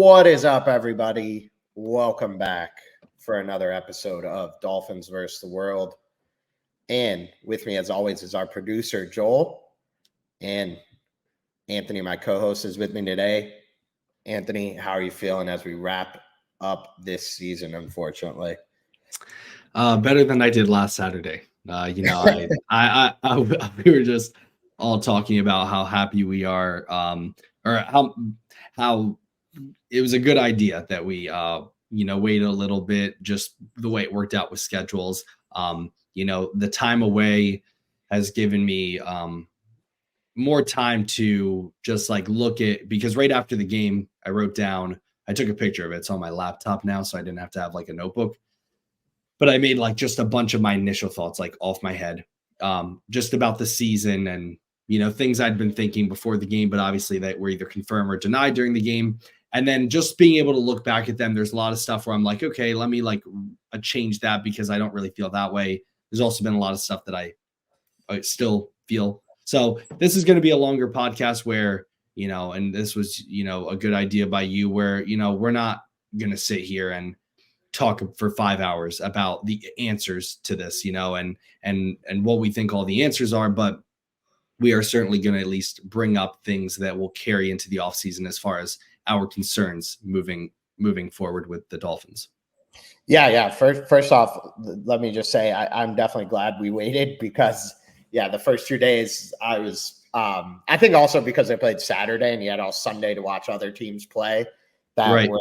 What is up, everybody? Welcome back for another episode of Dolphins versus the World. And with me, as always, is our producer, Joel. And Anthony, my co-host, is with me today. Anthony, how are you feeling as we wrap up this season, unfortunately? Better than I did last Saturday. We were just all talking about how happy we are, or how it was a good idea that we wait a little bit, just the way it worked out with schedules. The time away has given me more time to just like look at, because right after the game I took a picture of it. It's on my laptop now, so I didn't have to have like a notebook. But I made like just a bunch of my initial thoughts like off my head, just about the season and, things I'd been thinking before the game, but obviously that were either confirmed or denied during the game. And then just being able to look back at them, there's a lot of stuff where I'm like, okay, let me like change that because I don't really feel that way. There's also been a lot of stuff that I still feel. So this is going to be a longer podcast where, and this was, a good idea by you where, we're not going to sit here and talk for 5 hours about the answers to this, and what we think all the answers are, but we are certainly going to at least bring up things that will carry into the offseason as far as our concerns moving forward with the Dolphins. Yeah. First off, let me just say I'm definitely glad we waited because, the first 2 days I was, I think also because they played Saturday and you had all Sunday to watch other teams play that right. were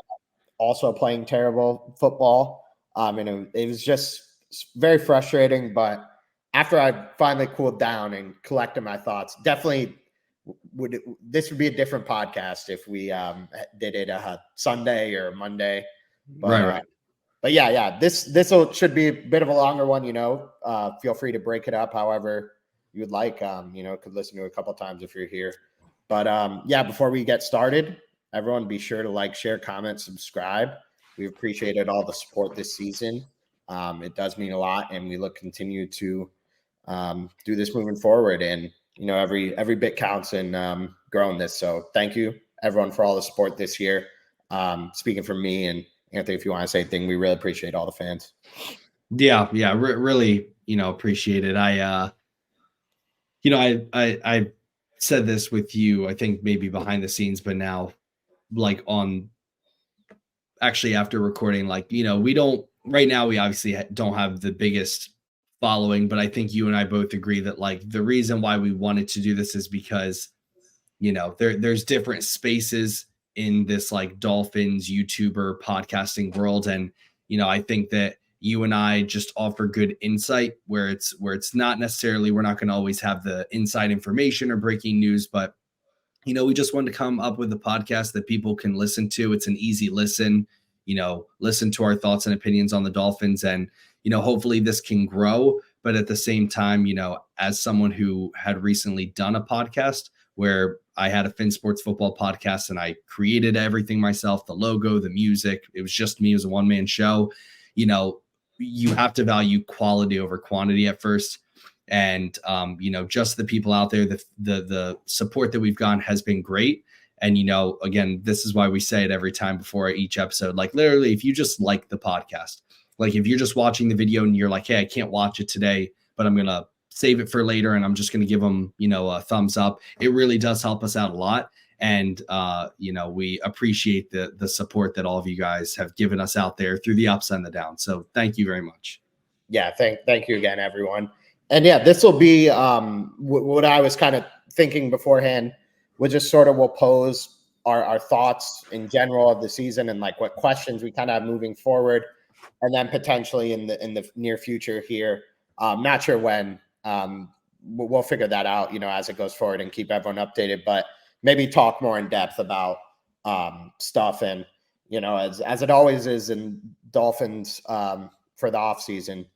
also playing terrible football. And it was just very frustrating. But after I finally cooled down and collected my thoughts, definitely this would be a different podcast if we did it Sunday or Monday. But, right. But this should be a bit of a longer one. Feel free to break it up however you would like. Could listen to it a couple of times if you're here. But before we get started, everyone be sure to like, share, comment, subscribe. We've appreciated all the support this season. It does mean a lot, and we continue to do this moving forward. And every bit counts in growing this. So thank you, everyone, for all the support this year. Speaking for me and Anthony, if you want to say anything, we really appreciate all the fans. Yeah, really, appreciate it. I said this with you, I think maybe behind the scenes, but now like on actually after recording, like, we don't right now, we obviously don't have the biggest following, but I think you and I both agree that like the reason why we wanted to do this is because, there's different spaces in this like Dolphins YouTuber podcasting world. And, I think that you and I just offer good insight where it's not necessarily, we're not going to always have the inside information or breaking news, but we just wanted to come up with a podcast that people can listen to. It's an easy listen, listen to our thoughts and opinions on the Dolphins. And, hopefully this can grow. But at the same time, as someone who had recently done a podcast where I had a Fin Sports Football podcast and I created everything myself, the logo, the music, it was just me, it was a one-man show. You have to value quality over quantity at first. And, just the people out there, the support that we've gotten has been great. And, again, this is why we say it every time before each episode, like literally, if you just like the podcast, like if you're just watching the video and you're like, hey, I can't watch it today, but I'm going to save it for later and I'm just going to give them, a thumbs up. It really does help us out a lot. And, we appreciate the support that all of you guys have given us out there through the ups and the downs. So thank you very much. Yeah. Thank you again, everyone. And this will be what I was kind of thinking beforehand. We'll pose our thoughts in general of the season and like what questions we kind of have moving forward. And then potentially in the near future here, not sure when, we'll figure that out, as it goes forward and keep everyone updated, but maybe talk more in depth about stuff. And, as it always is in Dolphins for the off season,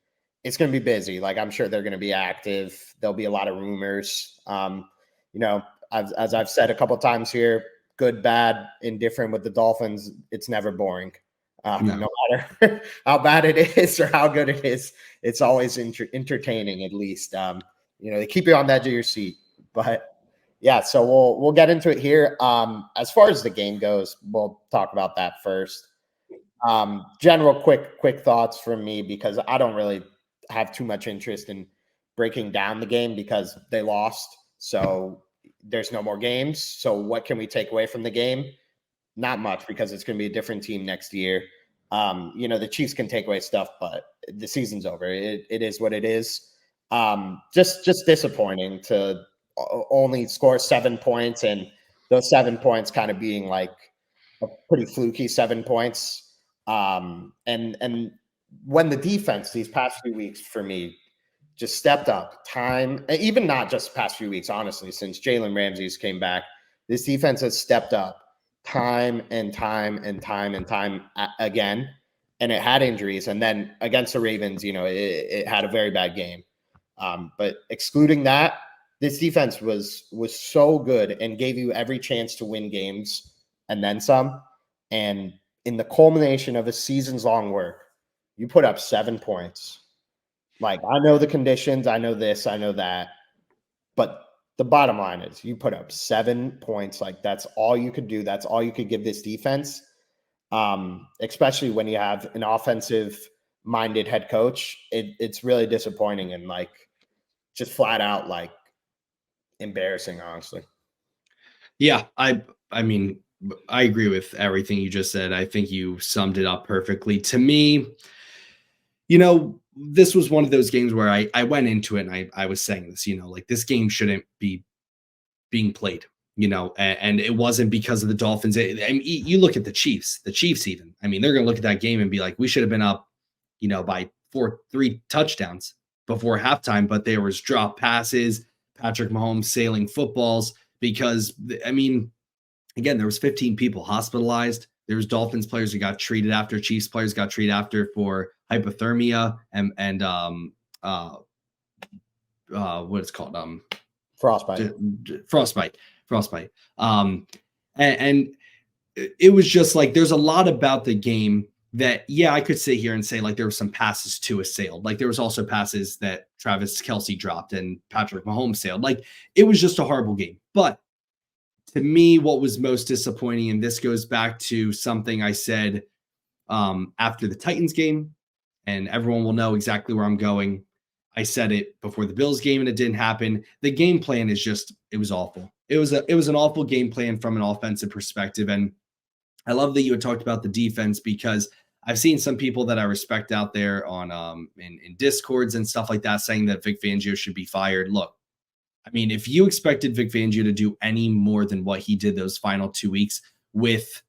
it's going to be busy. Like I'm sure they're going to be active. There'll be a lot of rumors. As I've said a couple of times here, good, bad, indifferent with the Dolphins, it's never boring. No matter how bad it is or how good it is, it's always entertaining at least. They keep you on the edge of your seat. But Yeah, so we'll get into it here. As far as the game goes, we'll talk about that first. General quick thoughts from me, because I don't really have too much interest in breaking down the game because they lost. So there's no more games. So what can we take away from the game? Not much, because it's going to be a different team next year. The Chiefs can take away stuff, but the season's over. It is what it is. Just disappointing to only score 7 points, and those 7 points kind of being like a pretty fluky 7 points. And when the defense these past few weeks for me just stepped up time, even not just past few weeks, honestly, since Jalen Ramsey's came back, this defense has stepped up time and time again. And it had injuries. And then against the Ravens, it had a very bad game. But excluding that, this defense was so good and gave you every chance to win games and then some. And in the culmination of a season's long work, you put up 7 points. Like, I know the conditions, I know this, I know that, but the bottom line is you put up 7 points. Like, that's all you could do. That's all you could give this defense, especially when you have an offensive-minded head coach. It's really disappointing and, like, just flat out, like, embarrassing, honestly. Yeah, I mean, I agree with everything you just said. I think you summed it up perfectly. To me, this was one of those games where I went into it and I was saying this, like, this game shouldn't be being played, and it wasn't because of the Dolphins. I mean, you look at the Chiefs even. I mean, they're going to look at that game and be like, we should have been up, by 3 touchdowns before halftime, but there was drop passes, Patrick Mahomes sailing footballs, because, I mean, again, there was 15 people hospitalized. There was Dolphins players who got treated after, Chiefs players got treated after for hypothermia and what it's called, Frostbite. And it was just like, there's a lot about the game that, yeah, I could sit here and say, like, there were some passes Tua sailed. Like, there was also passes that Travis Kelce dropped and Patrick Mahomes sailed. Like, it was just a horrible game. But to me, what was most disappointing, and this goes back to something I said after the Titans game, and everyone will know exactly where I'm going. I said it before the Bills game and it didn't happen. The game plan is just, it was awful. It was an awful game plan from an offensive perspective. And I love that you had talked about the defense, because I've seen some people that I respect out there on in Discords and stuff like that saying that Vic Fangio should be fired. Look, I mean, if you expected Vic Fangio to do any more than what he did those final 2 weeks with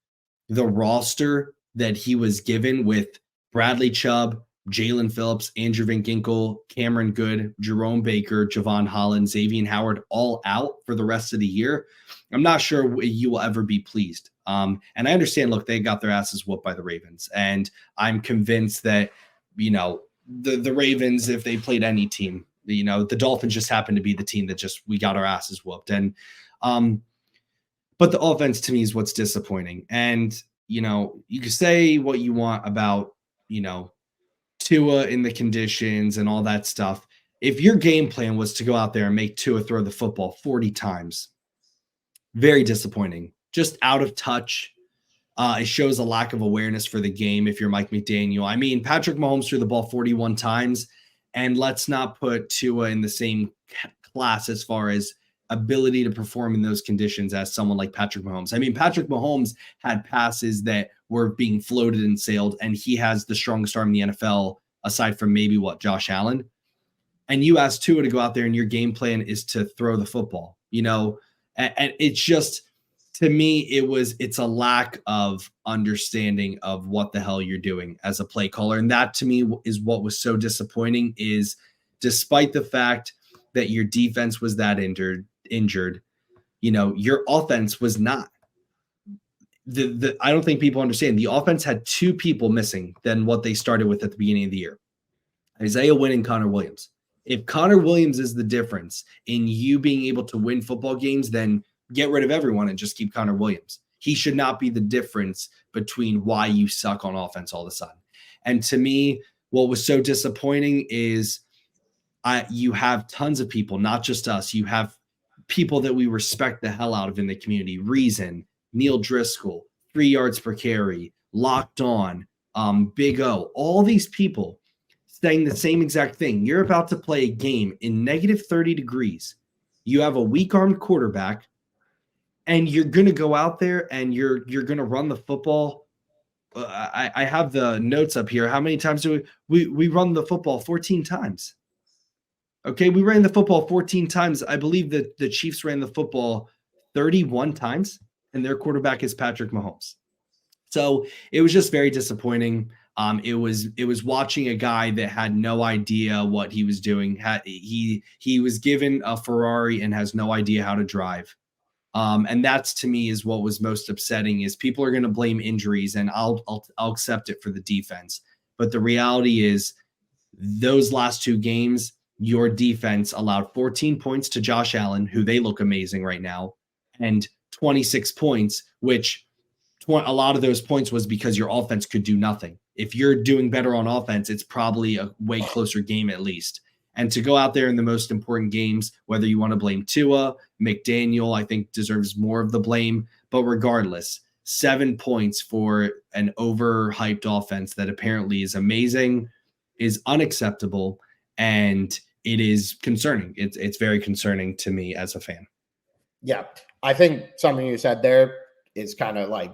the roster that he was given, with Bradley Chubb, Jalen Phillips, Andrew Van Ginkel, Cameron Good, Jerome Baker, Javon Holland, Xavier Howard, all out for the rest of the year, I'm not sure you will ever be pleased. And I understand, look, they got their asses whooped by the Ravens. And I'm convinced that, the Ravens, if they played any team, the Dolphins just happened to be the team that we got our asses whooped. And, but the offense to me is what's disappointing. And, you can say what you want about, Tua in the conditions and all that stuff. If your game plan was to go out there and make Tua throw the football 40 times, very disappointing. Just out of touch. It shows a lack of awareness for the game if you're Mike McDaniel. I mean, Patrick Mahomes threw the ball 41 times, and let's not put Tua in the same class as far as ability to perform in those conditions as someone like Patrick Mahomes. I mean, Patrick Mahomes had passes that were being floated and sailed, and he has the strongest arm in the NFL aside from maybe Josh Allen. And you ask Tua to go out there and your game plan is to throw the football, and it's just, to me, it's a lack of understanding of what the hell you're doing as a play caller. And that to me is what was so disappointing, is despite the fact that your defense was that injured, your offense was not. I don't think people understand. The offense had 2 people missing than what they started with at the beginning of the year. Isaiah Wynn and Connor Williams. If Connor Williams is the difference in you being able to win football games, then get rid of everyone and just keep Connor Williams. He should not be the difference between why you suck on offense all of a sudden. And to me, what was so disappointing is you have tons of people, not just us. You have people that we respect the hell out of in the community. Reason, Neil Driscoll, 3 yards per carry, Locked On, Big O, all these people saying the same exact thing. You're about to play a game in negative 30 degrees. You have a weak-armed quarterback, and you're going to go out there and you're going to run the football. I have the notes up here. How many times do we run the football? 14 times. Okay, we ran the football 14 times. I believe that the Chiefs ran the football 31 times, and their quarterback is Patrick Mahomes. So it was just very disappointing. It was watching a guy that had no idea what he was doing. He was given a Ferrari and has no idea how to drive. And that's, to me, is what was most upsetting. Is people are going to blame injuries, and I'll accept it for the defense. But the reality is, those last 2 games, your defense allowed 14 points to Josh Allen, who they look amazing right now, and 26 points, which a lot of those points was because your offense could do nothing. If you're doing better on offense, it's probably a way closer game at least. And to go out there in the most important games, whether you want to blame Tua, McDaniel, I think deserves more of the blame. But regardless, 7 points for an overhyped offense that apparently is amazing is unacceptable. And it is concerning. It's very concerning to me as a fan. Yeah. I think something you said there is kind of like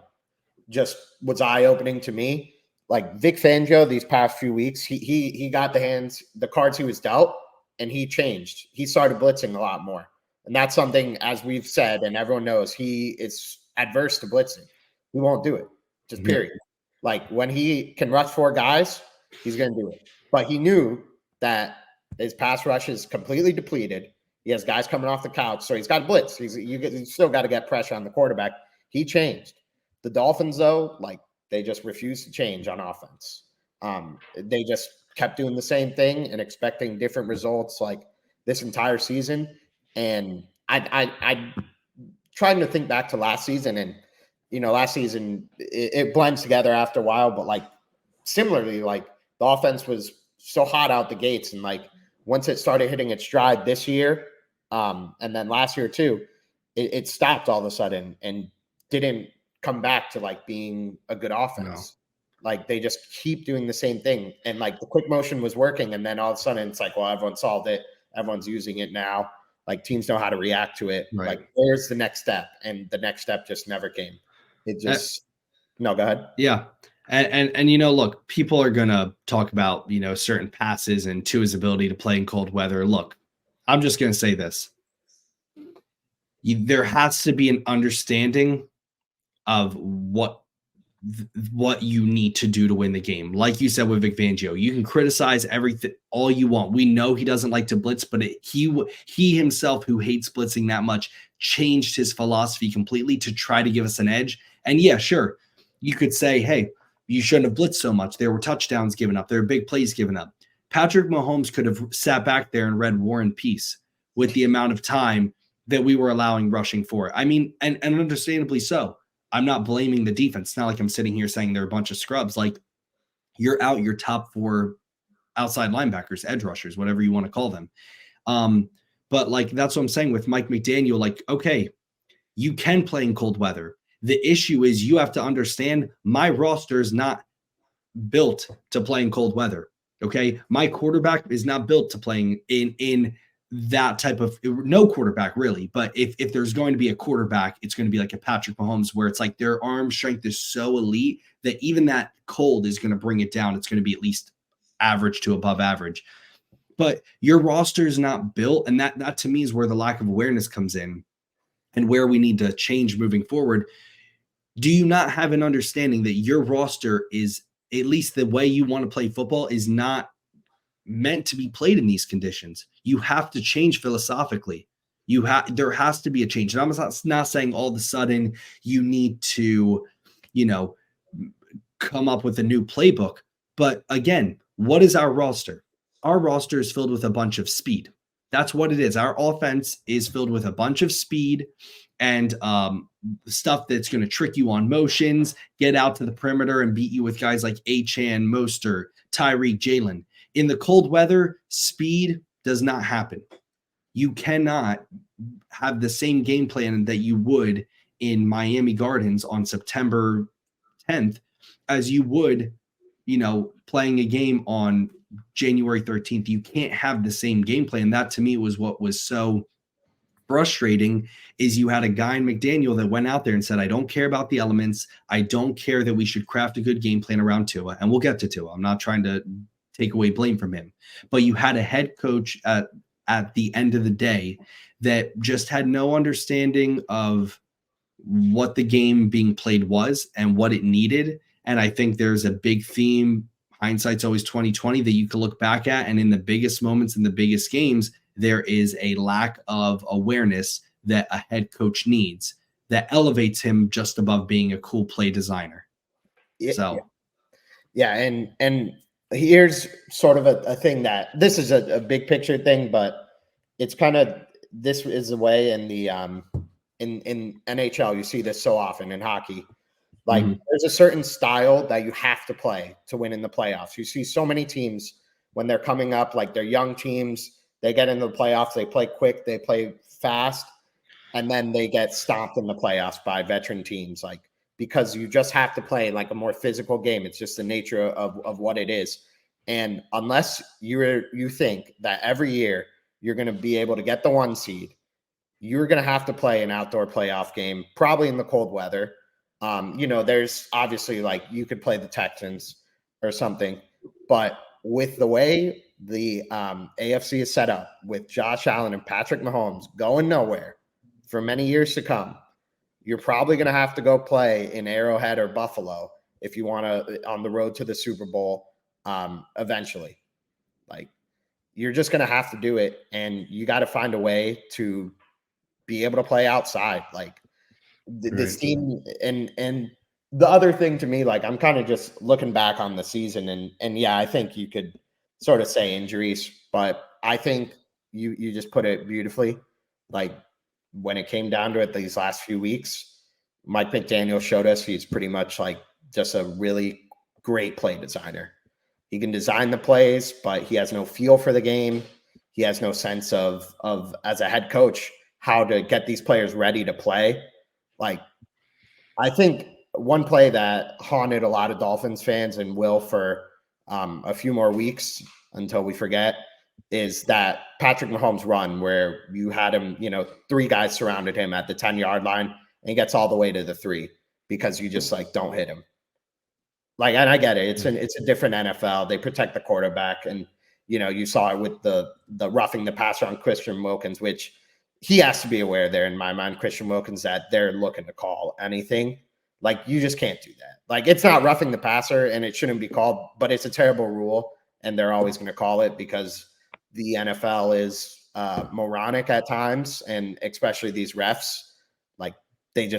just was eye-opening to me. Like Vic Fangio, these past few weeks, he got the cards he was dealt, and he changed. He started blitzing a lot more. And that's something, as we've said, and everyone knows, he is adverse to blitzing. He won't do it, just period. Like when he can rush 4 guys, he's going to do it. But he knew that his pass rush is completely depleted. He has guys coming off the couch, so he's got to blitz. You still got to get pressure on the quarterback. He changed. The Dolphins, though, like, they just refused to change on offense. They just kept doing the same thing and expecting different results like this entire season. And I trying to think back to last season, and last season it blends together after a while, but like similarly, like the offense was so hot out the gates, and like once it started hitting its stride this year, and then last year too, it stopped all of a sudden and didn't come back to like being a good offense. No. Like they just keep doing the same thing, and like the quick motion was working, and then all of a sudden it's like, well, everyone solved it, everyone's using it now. Like teams know how to react to it. Right. Like where's the next step? And the next step just never came. It just no, go ahead. Yeah. And look, people are gonna talk about certain passes and Tua's ability to play in cold weather. Look, I'm just gonna say this. There has to be an understanding of what you need to do to win the game. Like you said with Vic Fangio, you can criticize everything all you want. We know he doesn't like to blitz, but he himself, who hates blitzing that much, changed his philosophy completely to try to give us an edge. And yeah, sure, you could say, hey, you shouldn't have blitzed so much. There were touchdowns given up. There were big plays given up. Patrick Mahomes could have sat back there and read War and Peace with the amount of time that we were allowing rushing for. I mean, and understandably so. I'm not blaming the defense. It's not like I'm sitting here saying they're a bunch of scrubs. Like, you're out your top 4 outside linebackers, edge rushers, whatever you want to call them. But like, that's what I'm saying with Mike McDaniel. Like, okay, you can play in cold weather. The issue is you have to understand my roster is not built to play in cold weather. Okay. My quarterback is not built to playing in that type of, no quarterback really, but if there's going to be a quarterback, it's going to be like a Patrick Mahomes, where it's like their arm strength is so elite that even that cold is going to bring it down. It's going to be at least average to above average, but your roster is not built. And that to me is where the lack of awareness comes in and where we need to change moving forward. Do you not have an understanding that your roster is, at least the way you want to play football, is not meant to be played in these conditions? You have to change philosophically. There has to be a change. And I'm not saying all of a sudden you need to, come up with a new playbook. But again, what is our roster? Our roster is filled with a bunch of speed. That's what it is. Our offense is filled with a bunch of speed and stuff that's going to trick you on motions, get out to the perimeter and beat you with guys like Achane, Mostert, Tyreek, Jalen. In the cold weather, speed does not happen. You cannot have the same game plan that you would in Miami Gardens on September 10th as you would, playing a game on January 13th. You can't have the same game plan. That to me was what was so frustrating, is you had a guy in McDaniel that went out there and said, I don't care about the elements. I don't care that we should craft a good game plan around Tua. And we'll get to Tua. I'm not trying to take away blame from him. But you had a head coach at the end of the day that just had no understanding of what the game being played was and what it needed. And I think there's a big theme, hindsight's always 2020, that you can look back at. And in the biggest moments, in the biggest games, there is a lack of awareness that a head coach needs that elevates him just above being a cool play designer. Yeah. And here's sort of a thing that this is a big picture thing, but it's kind of, this is the way in the, in NHL, you see this so often in hockey. Like there's a certain style that you have to play to win in the playoffs. You see so many teams when they're coming up, like they're young teams, they get into the playoffs, they play quick, they play fast, and then they get stomped in the playoffs by veteran teams. Like, because you just have to play like a more physical game. It's just the nature of what it is. And unless you think that every year you're going to be able to get the 1 seed, you're going to have to play an outdoor playoff game, probably in the cold weather. There's obviously, like, you could play the Texans or something, but with the way the AFC is set up, with Josh Allen and Patrick Mahomes going nowhere for many years to come, you're probably going to have to go play in Arrowhead or Buffalo if you want to, on the road to the Super Bowl eventually. Like, you're just going to have to do it, and you got to find a way to be able to play outside. Like, this team, and the other thing to me, like, I'm kind of just looking back on the season, and yeah, I think you could sort of say injuries, but I think you just put it beautifully. Like, when it came down to it, these last few weeks, Mike McDaniel showed us he's pretty much like just a really great play designer. He can design the plays, but he has no feel for the game. He has no sense of as a head coach, how to get these players ready to play. Like, I think one play that haunted a lot of Dolphins fans and will for a few more weeks until we forget is that Patrick Mahomes run where you had him, 3 guys surrounded him at the 10-yard line, and he gets all the way to the 3 because you just, like, don't hit him. Like, and I get it. It's a different NFL. They protect the quarterback, and you saw it with the roughing the passer on Christian Wilkins, which he has to be aware there, in my mind, Christian Wilkins, that they're looking to call anything. Like, you just can't do that. Like, it's not roughing the passer, and it shouldn't be called, but it's a terrible rule, and they're always going to call it because the NFL is moronic at times, and especially these refs. Like, they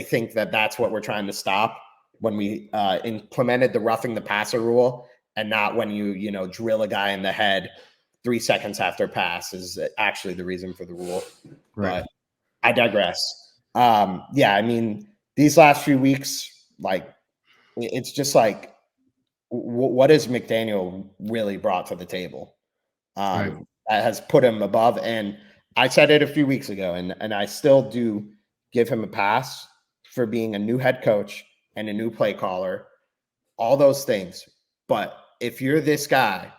think that that's what we're trying to stop when we implemented the roughing the passer rule, and not when you drill a guy in the head 3 seconds after pass is actually the reason for the rule. Right. But I digress. Yeah, I mean, these last few weeks, like, it's just like, what has McDaniel really brought to the table that has put him above? And I said it a few weeks ago, and I still do give him a pass for being a new head coach and a new play caller, all those things. But if you're this guy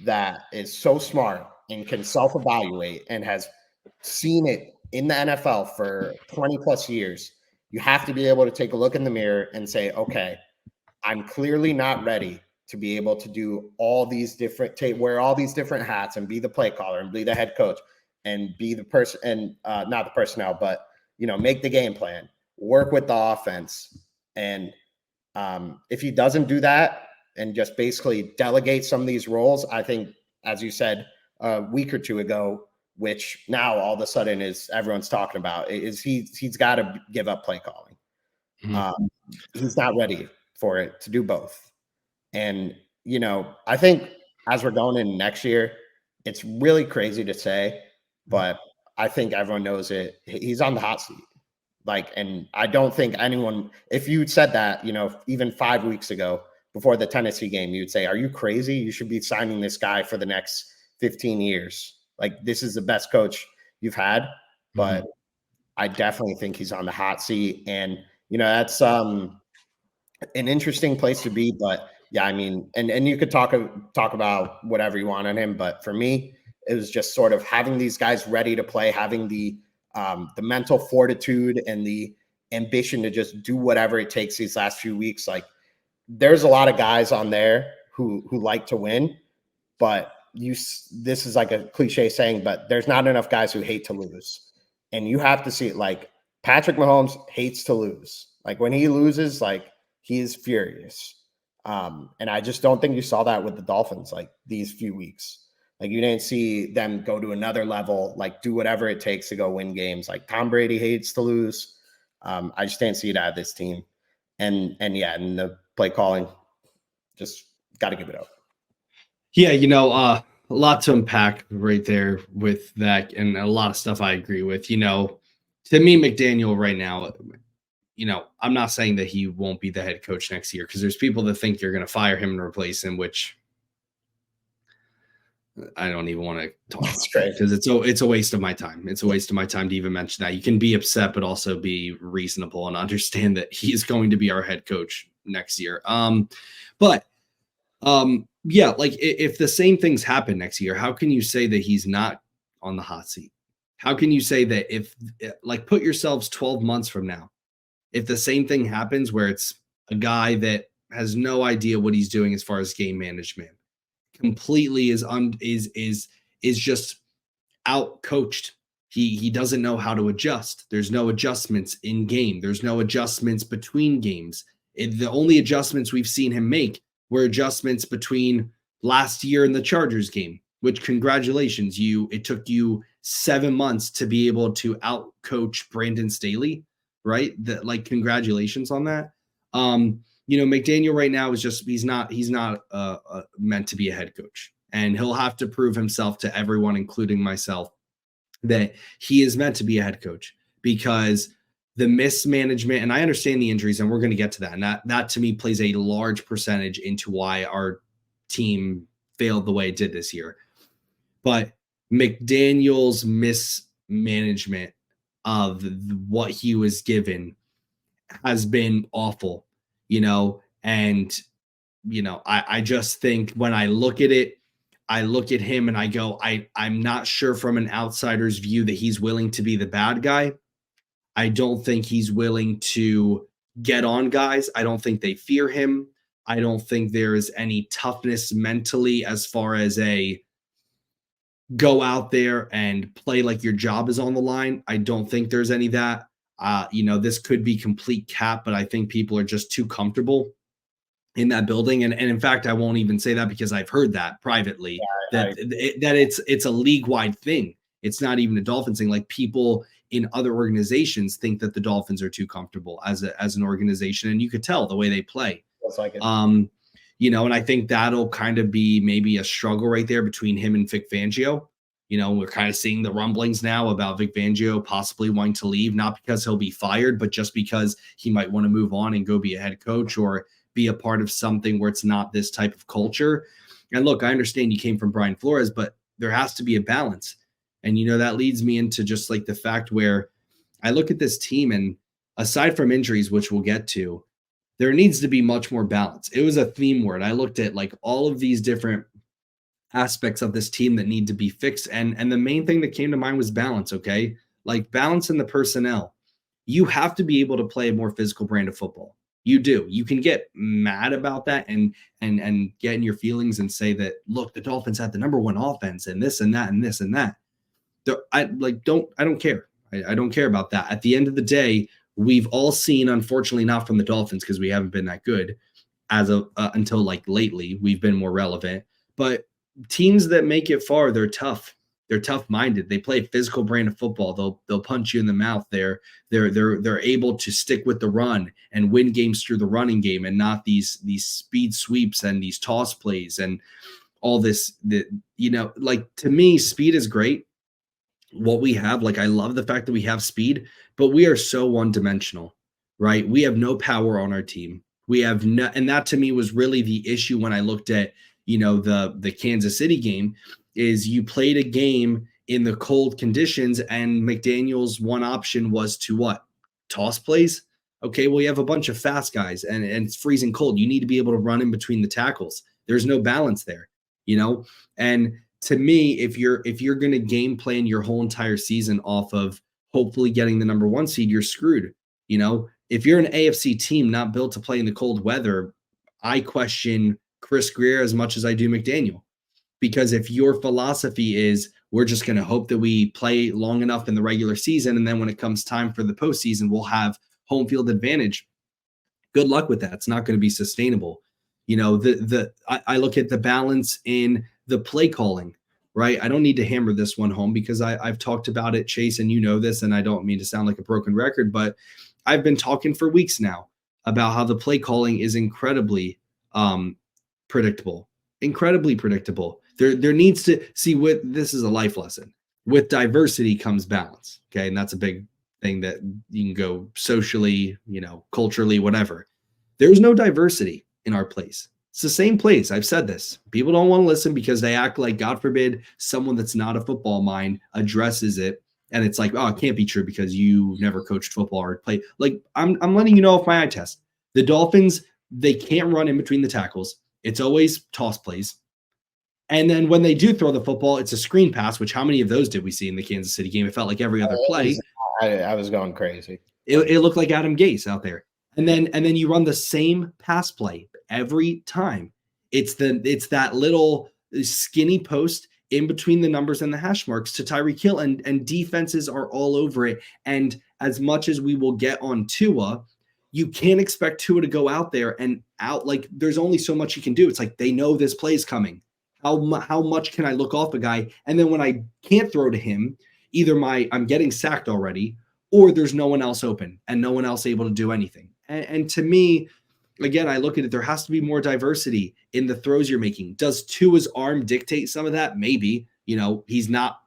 that is so smart and can self-evaluate and has seen it in the NFL for 20 plus years, you have to be able to take a look in the mirror and say, okay, I'm clearly not ready to be able to do all these different, wear all these different hats and be the play caller and be the head coach and be the person, and not the personnel, but, make the game plan, work with the offense. And if he doesn't do that and just basically delegate some of these roles, I think, as you said a week or two ago, which now all of a sudden is everyone's talking about, is he's got to give up play calling. He's not ready for it to do both. And, I think as we're going in next year, it's really crazy to say, but I think everyone knows it. He's on the hot seat. Like, and I don't think anyone, if you said that, even 5 weeks ago before the Tennessee game, you'd say, are you crazy? You should be signing this guy for the next 15 years. Like, this is the best coach you've had. but I definitely think he's on the hot seat. And, that's an interesting place to be. But yeah, I mean, and you could talk about whatever you want on him. But for me, it was just sort of having these guys ready to play, having the mental fortitude and the ambition to just do whatever it takes these last few weeks. Like, there's a lot of guys on there who like to win, but this is like a cliche saying, but there's not enough guys who hate to lose. And you have to see it. Like, Patrick Mahomes hates to lose. Like, when he loses, like, he is furious. And I just don't think you saw that with the Dolphins, like, these few weeks. Like, you didn't see them go to another level, like, do whatever it takes to go win games. Like, Tom Brady hates to lose. I just didn't see it out of this team. And the play calling, just got to give it up. Yeah, a lot to unpack right there with that, and a lot of stuff I agree with. To me, McDaniel right now, I'm not saying that he won't be the head coach next year, because there's people that think you're going to fire him and replace him, which I don't even want to talk about, because it's a waste of my time. It's a waste of my time to even mention that. You can be upset, but also be reasonable and understand that he is going to be our head coach next year. Yeah, like, if the same things happen next year, how can you say that he's not on the hot seat? How can you say that if, like, put yourselves 12 months from now, if the same thing happens where it's a guy that has no idea what he's doing as far as game management, completely is just out coached. He doesn't know how to adjust. There's no adjustments in game. There's no adjustments between games. The only adjustments we've seen him make were adjustments between last year and the Chargers game, which, congratulations, it took you 7 months to be able to out coach Brandon Staley, right? Congratulations on that. McDaniel right now is just, he's not meant to be a head coach, and he'll have to prove himself to everyone, including myself, that he is meant to be a head coach, because the mismanagement, and I understand the injuries, and we're going to get to that. And that to me plays a large percentage into why our team failed the way it did this year. But McDaniel's mismanagement of what he was given has been awful, and, I just think when I look at it, I look at him and I go, I'm not sure from an outsider's view that he's willing to be the bad guy. I don't think he's willing to get on guys. I don't think they fear him. I don't think there is any toughness mentally as far as a go out there and play like your job is on the line. I don't think there's any of that. This could be complete cap, but I think people are just too comfortable in that building. And in fact, I won't even say that, because I've heard that privately, that it's a league-wide thing. It's not even a Dolphins thing. Like, people in other organizations think that the Dolphins are too comfortable as an organization, and you could tell the way they play. Looks like it. And I think that'll kind of be maybe a struggle right there between him and Vic Fangio. We're kind of seeing the rumblings now about Vic Fangio possibly wanting to leave, not because he'll be fired, but just because he might want to move on and go be a head coach or be a part of something where it's not this type of culture. And look, I understand you came from Brian Flores, but there has to be a balance. And, that leads me into just like the fact where I look at this team, and aside from injuries, which we'll get to, there needs to be much more balance. It was a theme word. I looked at like all of these different aspects of this team that need to be fixed. And the main thing that came to mind was balance. Okay. Like, balance in the personnel. You have to be able to play a more physical brand of football. You do. You can get mad about that and get in your feelings and say that, look, the Dolphins had the number one offense and this and that and this and that. I don't care. I don't care about that. At the end of the day, we've all seen, unfortunately, not from the Dolphins, because we haven't been that good until like lately. We've been more relevant, but teams that make it far, they're tough. They're tough-minded. They play a physical brand of football. They'll punch you in the mouth. They're able to stick with the run and win games through the running game, and not these speed sweeps and these toss plays and all this. Like, to me, speed is great. What we have, like, I love the fact that we have speed, but we are so one-dimensional, right? We have no power on our team. We have no, and that to me was really the issue when I looked at, the Kansas City game. Is you played a game in the cold conditions, and McDaniel's one option was to what? Toss plays? Okay, well, you have a bunch of fast guys and it's freezing cold. You need to be able to run in between the tackles. There's no balance there, And to me, if you're going to game plan your whole entire season off of hopefully getting the number 1 seed, you're screwed. If you're an AFC team not built to play in the cold weather, I question Chris Greer as much as I do McDaniel. Because if your philosophy is we're just going to hope that we play long enough in the regular season, and then when it comes time for the postseason, we'll have home field advantage. Good luck with that. It's not going to be sustainable. I look at the balance in the play calling, right? I don't need to hammer this one home because I've talked about it, Chase, and you know this, and I don't mean to sound like a broken record, but I've been talking for weeks now about how the play calling is incredibly predictable. Incredibly predictable. There needs to this is a life lesson. With diversity comes balance. Okay. And that's a big thing that you can go socially, culturally, whatever. There's no diversity in our place. It's the same place. I've said this. People don't want to listen because they act like, God forbid, someone that's not a football mind addresses it. And it's like, oh, it can't be true because you never coached football or played. Like, I'm letting you know off my eye test. The Dolphins, they can't run in between the tackles. It's always toss plays. And then when they do throw the football, it's a screen pass, which how many of those did we see in the Kansas City game? It felt like every other play. I was going crazy. It looked like Adam Gase out there. And then you run the same pass play every time. It's that little skinny post in between the numbers and the hash marks to Tyreek Hill, and defenses are all over it. And as much as we will get on Tua, you can't expect Tua to go out there and out. Like, there's only so much you can do. It's like they know this play is coming. How much can I look off a guy? And then when I can't throw to him, either I'm getting sacked already, or there's no one else open and no one else able to do anything. And to me, again, I look at it, there has to be more diversity in the throws you're making. Does Tua's arm dictate some of that? Maybe. He's not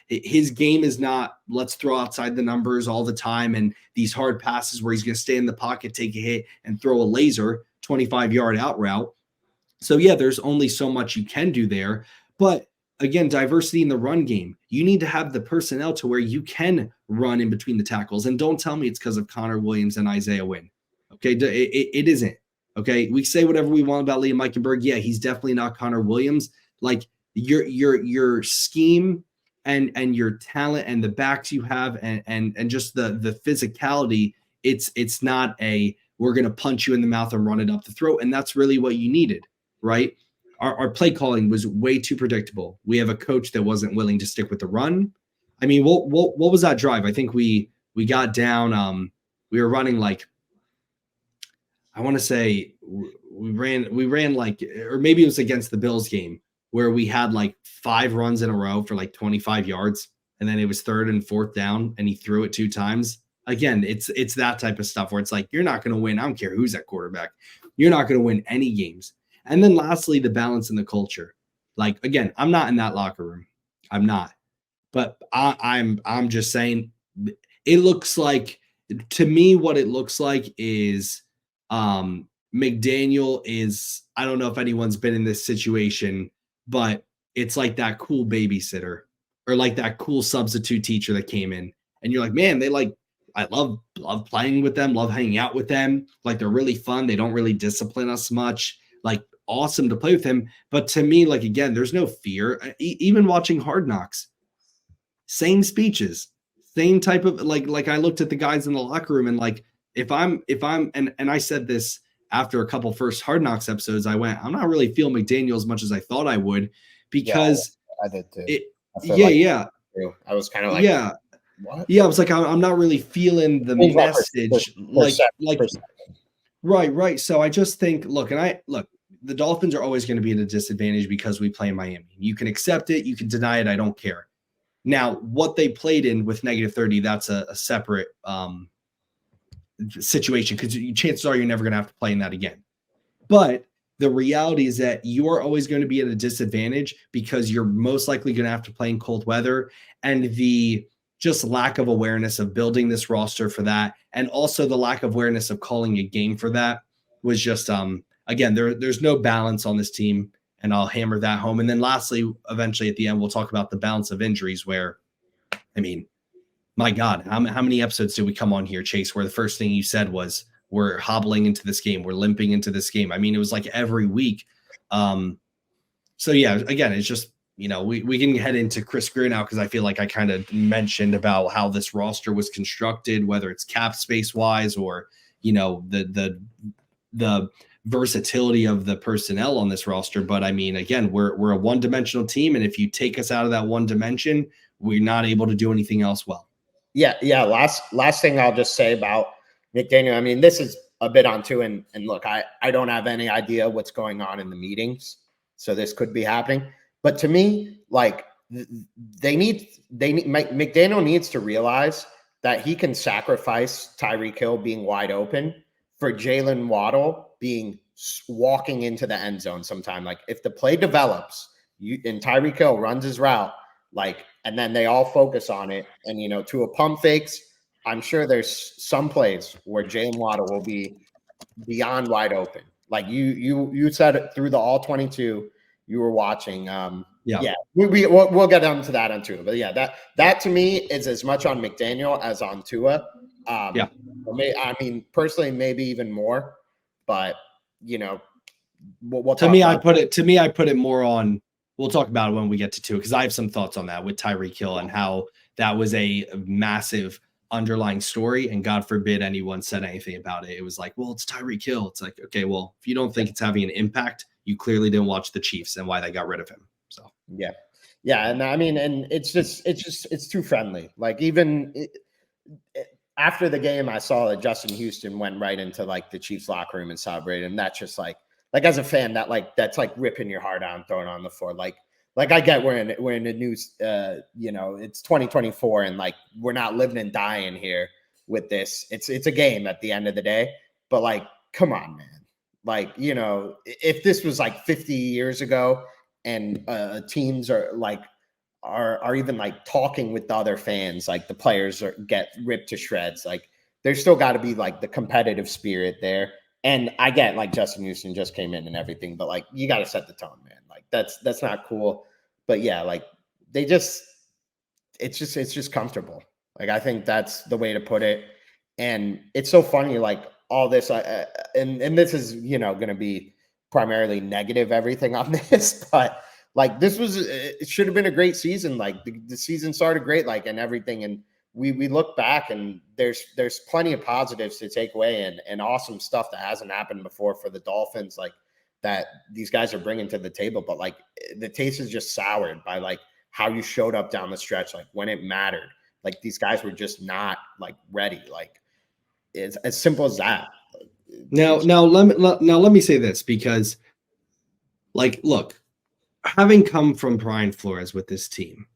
his game is not let's throw outside the numbers all the time and these hard passes where he's going to stay in the pocket, take a hit, and throw a laser 25-yard out route. So, yeah, there's only so much you can do there. But, again, diversity in the run game. You need to have the personnel to where you can run in between the tackles. And don't tell me it's because of Connor Williams and Isaiah Wynn. Okay, it isn't. Okay, we say whatever we want about Liam Eichenberg. Yeah, he's definitely not Connor Williams. Like, your scheme and your talent and the backs you have and just the physicality, it's not we're going to punch you in the mouth and run it up the throat. And that's really what you needed. Right? Our play calling was way too predictable. We have a coach that wasn't willing to stick with the run. I mean, what was that drive? I think we got down. We were running like, I want to say we ran like, or maybe it was against the Bills game where we had like 5 runs in a row for like 25 yards. And then it was 3rd and 4th down and he threw it 2 times. Again, it's that type of stuff where it's like, you're not going to win. I don't care who's at quarterback. You're not going to win any games. And then lastly, the balance in the culture. Like, again, I'm not in that locker room. I'm not. But I'm just saying it looks like, to me, what it looks like is McDaniel is, I don't know if anyone's been in this situation, but it's like that cool babysitter or like that cool substitute teacher that came in. And you're like, man, I love playing with them, love hanging out with them. Like, they're really fun. They don't really discipline us much. Like, awesome to play with him. But to me, like, again, there's no fear. Even watching Hard Knocks, same speeches, same type of like I looked at the guys in the locker room and like, if I'm and I said this after a couple first Hard Knocks episodes, I went, I'm not really feeling McDaniel as much as I thought I would because I did too. I was kind of like, what? Yeah, I was like, I'm not really feeling the message. Right. So I just think, look, the Dolphins are always going to be at a disadvantage because we play in Miami. You can accept it. You can deny it. I don't care. Now, what they played in with -30, that's a separate situation because chances are you're never going to have to play in that again. But the reality is that you are always going to be at a disadvantage because you're most likely going to have to play in cold weather, and the just lack of awareness of building this roster for that, and also the lack of awareness of calling a game for that was just again, there's no balance on this team, and I'll hammer that home. And then lastly, eventually at the end, we'll talk about the balance of injuries where, I mean, my God, how many episodes did we come on here, Chase, where the first thing you said was, we're hobbling into this game, we're limping into this game. I mean, it was like every week. So yeah, again, it's just, we can head into Chris Greer now, because I feel like I kind of mentioned about how this roster was constructed, whether it's cap space wise or, the versatility of the personnel on this roster. But I mean, again, we're a one-dimensional team, and if you take us out of that one dimension, we're not able to do anything else well. Yeah. Last thing I'll just say about McDaniel. I mean, this is a bit on too, and look, I don't have any idea what's going on in the meetings, so this could be happening. But to me, like McDaniel needs to realize that he can sacrifice Tyreek Hill being wide open for Jalen Waddle being walking into the end zone sometime. Like if the play develops, and Tyreek Hill runs his route, like, and then they all focus on it, and to a pump fakes, I'm sure there's some plays where Jalen Waddle will be beyond wide open. Like you said it through the all 22 you were watching. We'll get into that on Tua, but yeah, that to me is as much on McDaniel as on Tua. I mean, personally, maybe even more, but we'll to me, I put it more on. We'll talk about it when we get to Tua, because I have some thoughts on that with Tyreek Hill and how that was a massive underlying story, and God forbid anyone said anything about it. It was like, well, it's Tyreek Hill. It's like, okay, well, if you don't think it's having an impact, you clearly didn't watch the Chiefs and why they got rid of him. So yeah, and I mean, and it's too friendly. Like even after the game, I saw that Justin Houston went right into like the Chiefs locker room and celebrated, and that's just like as a fan, that's like ripping your heart out and throwing it on the floor. Like I get we're in the news, it's 2024, and like we're not living and dying here with this. It's a game at the end of the day, but like, come on, man. Like, if this was like 50 years ago and teams are even like talking with the other fans, like the players get ripped to shreds, like there's still got to be like the competitive spirit there. And I get like Justin Houston just came in and everything, but like you got to set the tone, man. Like that's not cool. But yeah, like it's just comfortable. Like I think that's the way to put it. And it's so funny, like all this, and this is going to be primarily negative everything on this, but like it should have been a great season. Like the season started great, like, and everything, and we look back and there's plenty of positives to take away and awesome stuff that hasn't happened before for the Dolphins, like that these guys are bringing to the table. But like the taste is just soured by like how you showed up down the stretch, like when it mattered. Like these guys were just not like ready. Like it's as simple as that. Now let me say this, because like, look, having come from Brian Flores with this team,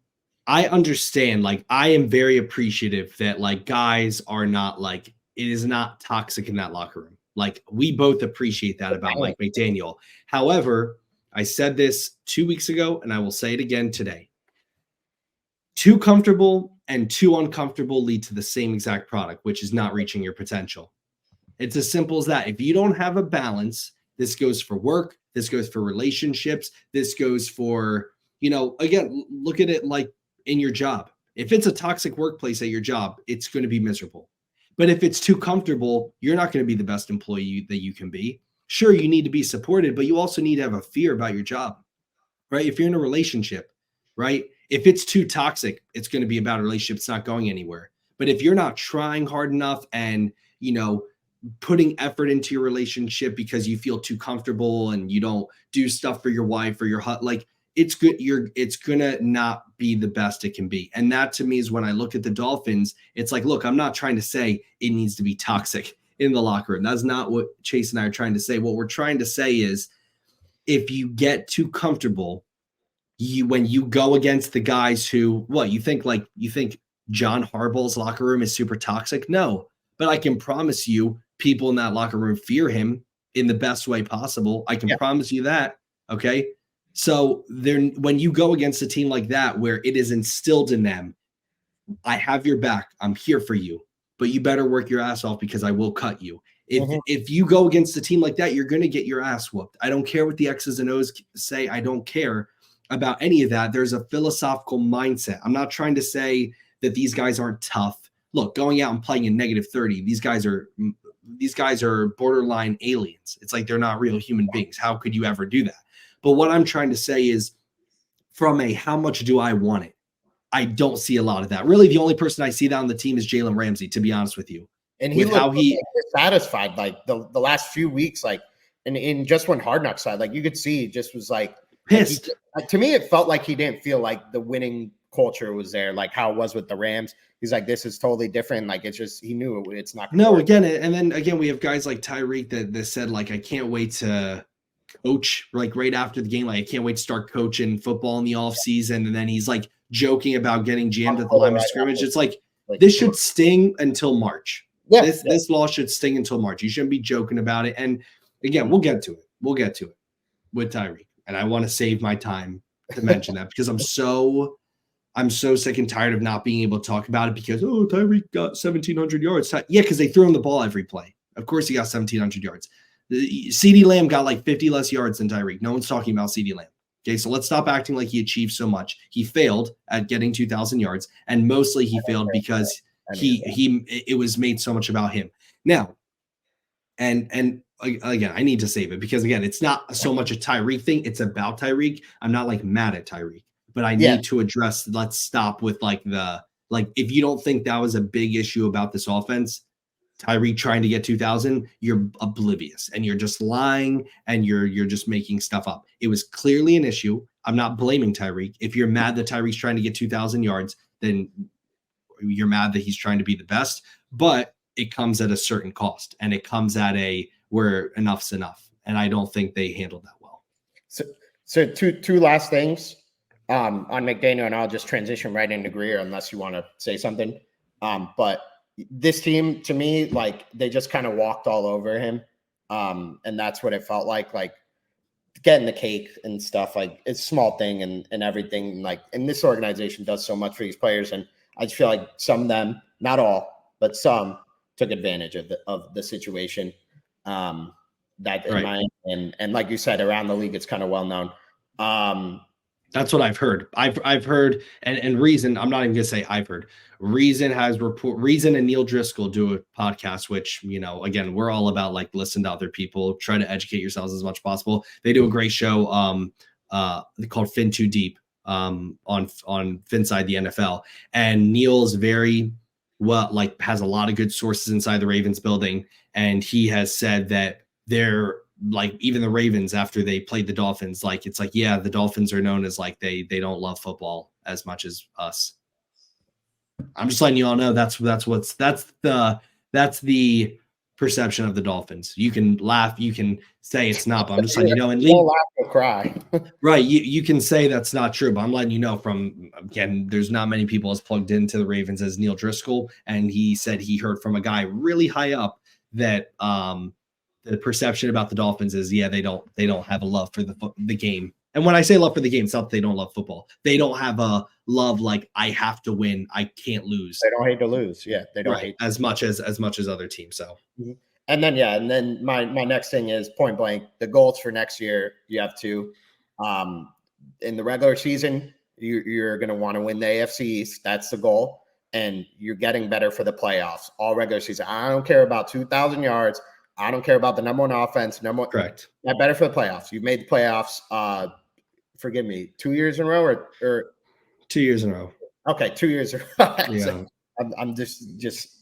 I understand, like, I am very appreciative that like guys are not like, it is not toxic in that locker room. Like we both appreciate that about Mike McDaniel. However, I said this 2 weeks ago and I will say it again today. Too comfortable and too uncomfortable lead to the same exact product, which is not reaching your potential. It's as simple as that. If you don't have a balance, this goes for work, this goes for relationships, this goes for, again, look at it like in your job. If it's a toxic workplace at your job, it's going to be miserable. But if it's too comfortable, you're not going to be the best employee that you can be. Sure, you need to be supported, but you also need to have a fear about your job, right? If you're in a relationship, right? If it's too toxic, it's going to be about a relationship. It's not going anywhere. But if you're not trying hard enough and, putting effort into your relationship because you feel too comfortable and you don't do stuff for your wife or your husband, like it's good. It's going to not be the best it can be. And that to me is when I look at the Dolphins, it's like, look, I'm not trying to say it needs to be toxic in the locker room. That's not what Chase and I are trying to say. What we're trying to say is if you get too comfortable, when you go against the guys who, you think John Harbaugh's locker room is super toxic? No, but I can promise you people in that locker room fear him in the best way possible. I can promise you that. Okay. So when you go against a team like that, where it is instilled in them, I have your back, I'm here for you, but you better work your ass off because I will cut you. If you go against a team like that, you're going to get your ass whooped. I don't care what the X's and O's say. I don't care about any of that. There's a philosophical mindset. I'm not trying to say that these guys aren't tough. Look, going out and playing in -30, these guys are borderline aliens. It's like they're not real human beings. How could you ever do that? But what I'm trying to say is, from a how much do I want it, I don't see a lot of that. Really, the only person I see that on the team is Jalen Ramsey, to be honest with you. And he looked satisfied, like the last few weeks, like in just when Hard Knocks side, like you could see, he just was like pissed. To me, it felt like he didn't feel like the winning culture was there, like how it was with the Rams. He's like, this is totally different. Like it's just, he knew it's not. No, work. Again, and then again, we have guys like Tyreek that said, like, I can't wait to coach, like right after the game. Like, I can't wait to start coaching football in the off season. And then he's like joking about getting jammed at the line of scrimmage. It's like this should sting until March. Yeah, this loss should sting until March. You shouldn't be joking about it. And again, we'll get to it. We'll get to it with Tyreek. And I want to save my time to mention that because I'm so sick and tired of not being able to talk about it because, Tyreek got 1,700 yards. Yeah, because they threw him the ball every play. Of course he got 1,700 yards. CeeDee Lamb got like 50 less yards than Tyreek. No one's talking about CeeDee Lamb. Okay, so let's stop acting like he achieved so much. He failed at getting 2,000 yards, and mostly he failed because it was made so much about him. Now, and again, I need to save it because again, it's not so much a Tyreek thing. It's about Tyreek. I'm not like mad at Tyreek, but I need to address. Let's stop with if you don't think that was a big issue about this offense, Tyreek trying to get 2,000, you're oblivious and you're just lying and you're just making stuff up. It was clearly an issue. I'm not blaming Tyreek. If you're mad that Tyreek's trying to get 2,000 yards, then you're mad that he's trying to be the best, but it comes at a certain cost and it comes at where enough's enough. And I don't think they handled that well. So two last things on McDaniel, and I'll just transition right into Greer unless you want to say something. But this team, to me, like they just kind of walked all over him. And that's what it felt like getting the cake and stuff. Like it's a small thing and everything. Like, and this organization does so much for these players. And I just feel like some of them, not all, but some took advantage of the situation. And like you said, around the league, it's kind of well known. That's what I've heard. I've heard, and Reason, I'm not even gonna say I've heard. Reason and Neil Driscoll do a podcast, which, again, we're all about like listen to other people, try to educate yourselves as much as possible. They do a great show called Fin Too Deep on Finside the NFL. And Neil's very has a lot of good sources inside the Ravens building. And he has said that they're like, even the Ravens, after they played the Dolphins, it's like, yeah, the Dolphins are known as like, they don't love football as much as us. I'm just letting you all know that's the perception of the Dolphins. You can laugh, you can say it's not, but I'm just letting you know. And laugh or cry. Right. You can say that's not true, but I'm letting you know from, again, there's not many people as plugged into the Ravens as Neil Driscoll. And he said he heard from a guy really high up that the perception about the Dolphins is, yeah, they don't have a love for the game. And when I say love for the game, it's not that they don't love football. They don't have a love like, I have to win, I can't lose. They don't hate to lose. Yeah, they don't hate as much as other teams. So, and then my next thing is point blank. The goals for next year, you have to, in the regular season, you're going to want to win the AFC East. That's the goal, and you're getting better for the playoffs. All regular season. I don't care about 2,000 yards. I don't care about the number one offense. Correct. Not better for the playoffs. You've made the playoffs. Forgive me, 2 years in a row or 2 years in a row. Okay, 2 years in a row. Yeah. So I'm just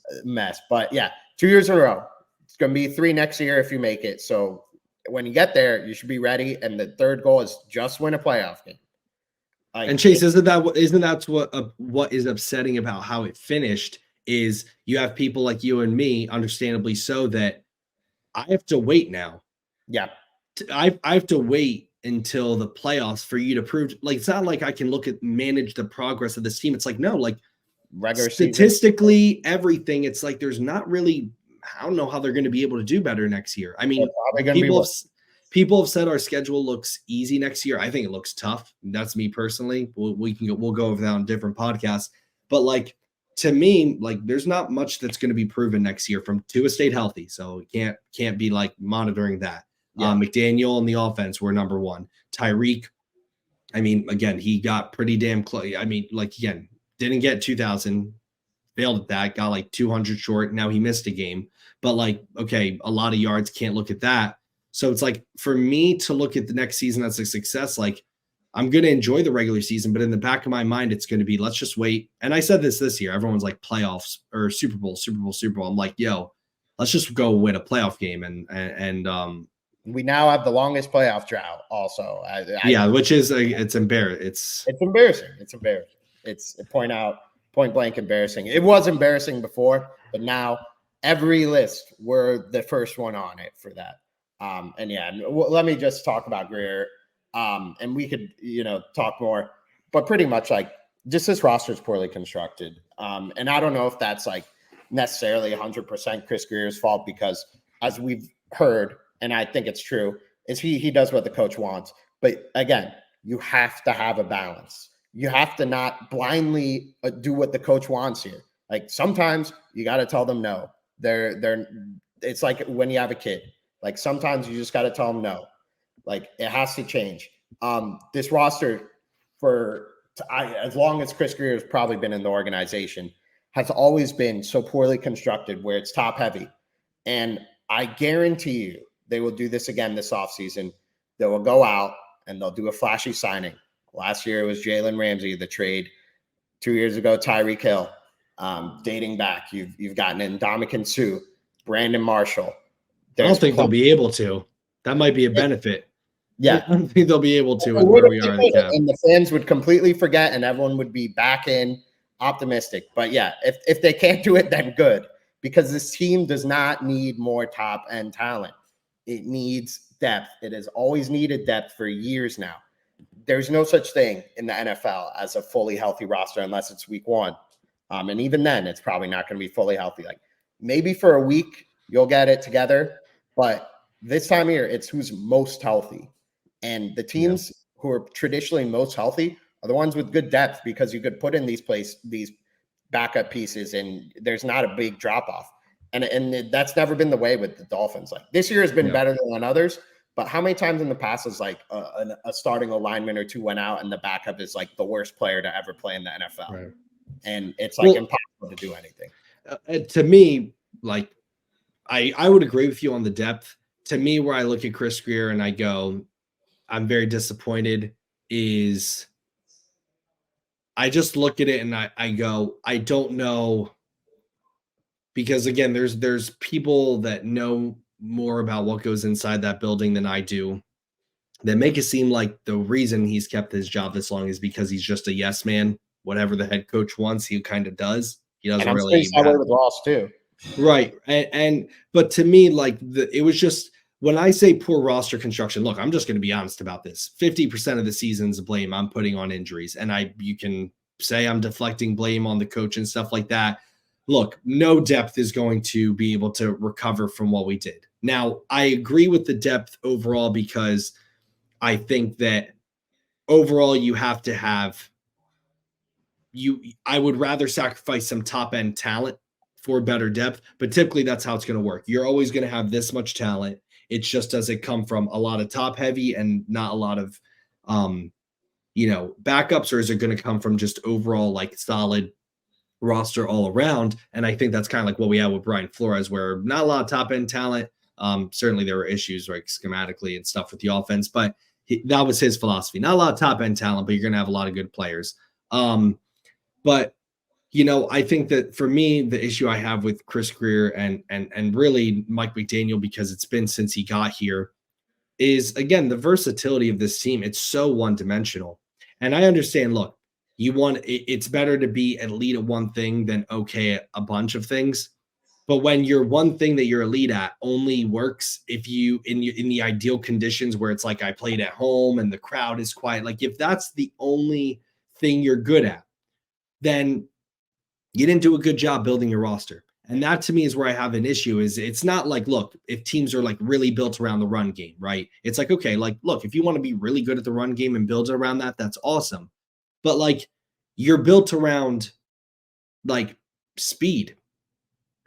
a mess. But yeah, 2 years in a row. It's going to be 3 next year if you make it. So when you get there, you should be ready. And the third goal is just win a playoff game. And Chase, isn't that what is upsetting about how it finished? Is you have people like you and me, understandably so, that I have to wait now. Yeah. I have to wait until the playoffs for you to prove, like, it's not like I can manage the progress of this team. It's like, no, like regular statistically, everything. It's like, there's not really, I don't know how they're going to be able to do better next year. I mean, people have said our schedule looks easy next year. I think it looks tough. That's me personally. We'll go over that on different podcasts, but like, to me, like there's not much that's going to be proven next year from Tua stayed healthy. So can't be like monitoring that. Yeah. McDaniel and the offense were number one. Tyreek, I mean, again, he got pretty damn close. I mean, like again, didn't get 2,000, failed at that, got like 200 short. Now he missed a game, but like, okay, a lot of yards, can't look at that. So it's like for me to look at the next season as a success, like I'm going to enjoy the regular season, but in the back of my mind, it's going to be, let's just wait. And I said this year, everyone's like playoffs or Super Bowl, Super Bowl, Super Bowl. I'm like, yo, let's just go win a playoff game. And we now have the longest playoff drought also. Which is, it's embarrassing. It's embarrassing. It's embarrassing. It's point blank embarrassing. It was embarrassing before, but now every list, we're the first one on it for that. And yeah, let me just talk about Grier. And we could, talk more, but pretty much like just this roster is poorly constructed. And I don't know if that's like necessarily 100% Chris Grier's fault, because as we've heard, and I think it's true, is he does what the coach wants. But again, you have to have a balance. You have to not blindly do what the coach wants here. Like sometimes you got to tell them no. It's like when you have a kid. Like sometimes you just got to tell them no. Like it has to change. This roster, as long as Chris Grier has probably been in the organization, has always been so poorly constructed where it's top heavy. And I guarantee you they will do this again this offseason. They will go out and they'll do a flashy signing. Last year it was Jalen Ramsey, the trade. 2 years ago, Tyreek Hill. Dating back, you've gotten in Ndamukong Suh, Brandon Marshall. I don't think they'll be able to. That might be a benefit. Yeah. I don't think they'll be able to with where we are in the cap. And the fans would completely forget and everyone would be back in optimistic. But yeah, if they can't do it, then good. Because this team does not need more top-end talent. It needs depth. It has always needed depth for years now. There's no such thing in the NFL as a fully healthy roster unless it's week one. And even then, it's probably not going to be fully healthy. Like maybe for a week, you'll get it together. But this time of year, it's who's most healthy. And the teams who are traditionally most healthy are the ones with good depth, because you could put in these backup pieces and there's not a big drop off. And that's never been the way with the Dolphins. Like this year has been better than others, but how many times in the past is like a starting alignment or two went out and the backup is like the worst player to ever play in the NFL. Right. And it's like impossible to do anything. To me, like I would agree with you on the depth. To me, where I look at Chris Grier and I go, I'm very disappointed, is I just look at it and I go, I don't know. Because again, there's people that know more about what goes inside that building than I do, that make it seem like the reason he's kept his job this long is because he's just a yes man. Whatever the head coach wants, he kind of does. He doesn't really. And I'm with Ross too. Right. But to me, like it was just, when I say poor roster construction, look, I'm just going to be honest about this. 50% of the season's blame I'm putting on injuries. And you can say I'm deflecting blame on the coach and stuff like that. Look, no depth is going to be able to recover from what we did. Now, I agree with the depth overall, because I think that overall you have to have I would rather sacrifice some top end talent for better depth, but typically that's how it's going to work. You're always going to have this much talent. It's just, does it come from a lot of top heavy and not a lot of, backups, or is it going to come from just overall like solid roster all around? And I think that's kind of like what we had with Brian Flores, where not a lot of top end talent. Certainly there were issues like schematically and stuff with the offense, but that was his philosophy. Not a lot of top end talent, but you're going to have a lot of good players. But I think that for me, the issue I have with Chris Grier and really Mike McDaniel, because it's been since he got here, is again the versatility of this team. It's so one-dimensional. And I understand, look, it's better to be elite at one thing than okay at a bunch of things. But when your one thing that you're elite at only works if you in the ideal conditions where it's like I played at home and the crowd is quiet, like if that's the only thing you're good at, then you didn't do a good job building your roster. And that to me is where I have an issue. Is it's not like, look, if teams are like really built around the run game, right? It's like, okay, like, look, if you want to be really good at the run game and build around that, that's awesome. But like you're built around like speed.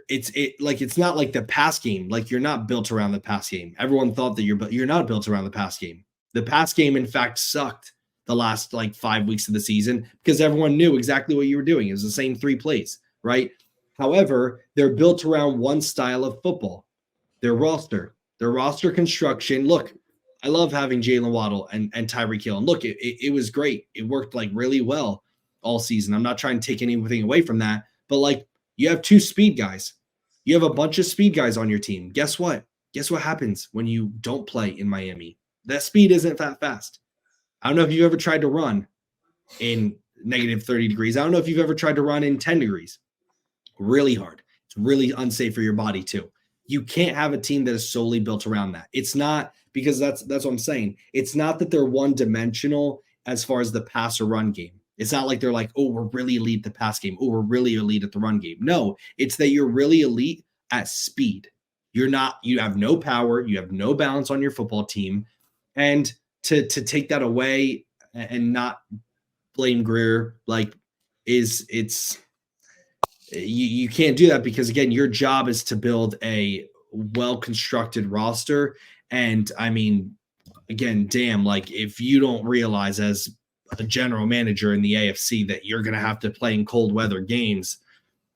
It's not like the pass game. Like, you're not built around the pass game. Everyone thought that you're not built around the pass game. The pass game, in fact, sucked the last like 5 weeks of the season because everyone knew exactly what you were doing. It was the same 3 plays, right? However, they're built around one style of football. Their roster construction. Look, I love having Jalen Waddle and Tyreek Hill. And look, it was great. It worked like really well all season. I'm not trying to take anything away from that, but like, you have 2 speed guys. You have a bunch of speed guys on your team. Guess what? Guess what happens when you don't play in Miami? That speed isn't that fast. I don't know if you've ever tried to run in negative 30 degrees. I don't know if you've ever tried to run in 10 degrees. Really hard. It's really unsafe for your body too. You can't have a team that is solely built around that. It's not, because that's what I'm saying. It's not that they're one-dimensional as far as the pass or run game. It's not like they're like, oh, we're really elite at the pass game. Oh, we're really elite at the run game. No, it's that you're really elite at speed. You have no power. You have no balance on your football team. And to take that away and not blame Greer, like, you can't do that, because again, your job is to build a well-constructed roster. And I mean, again, damn, like, if you don't realize as a general manager in the AFC that you're going to have to play in cold weather games,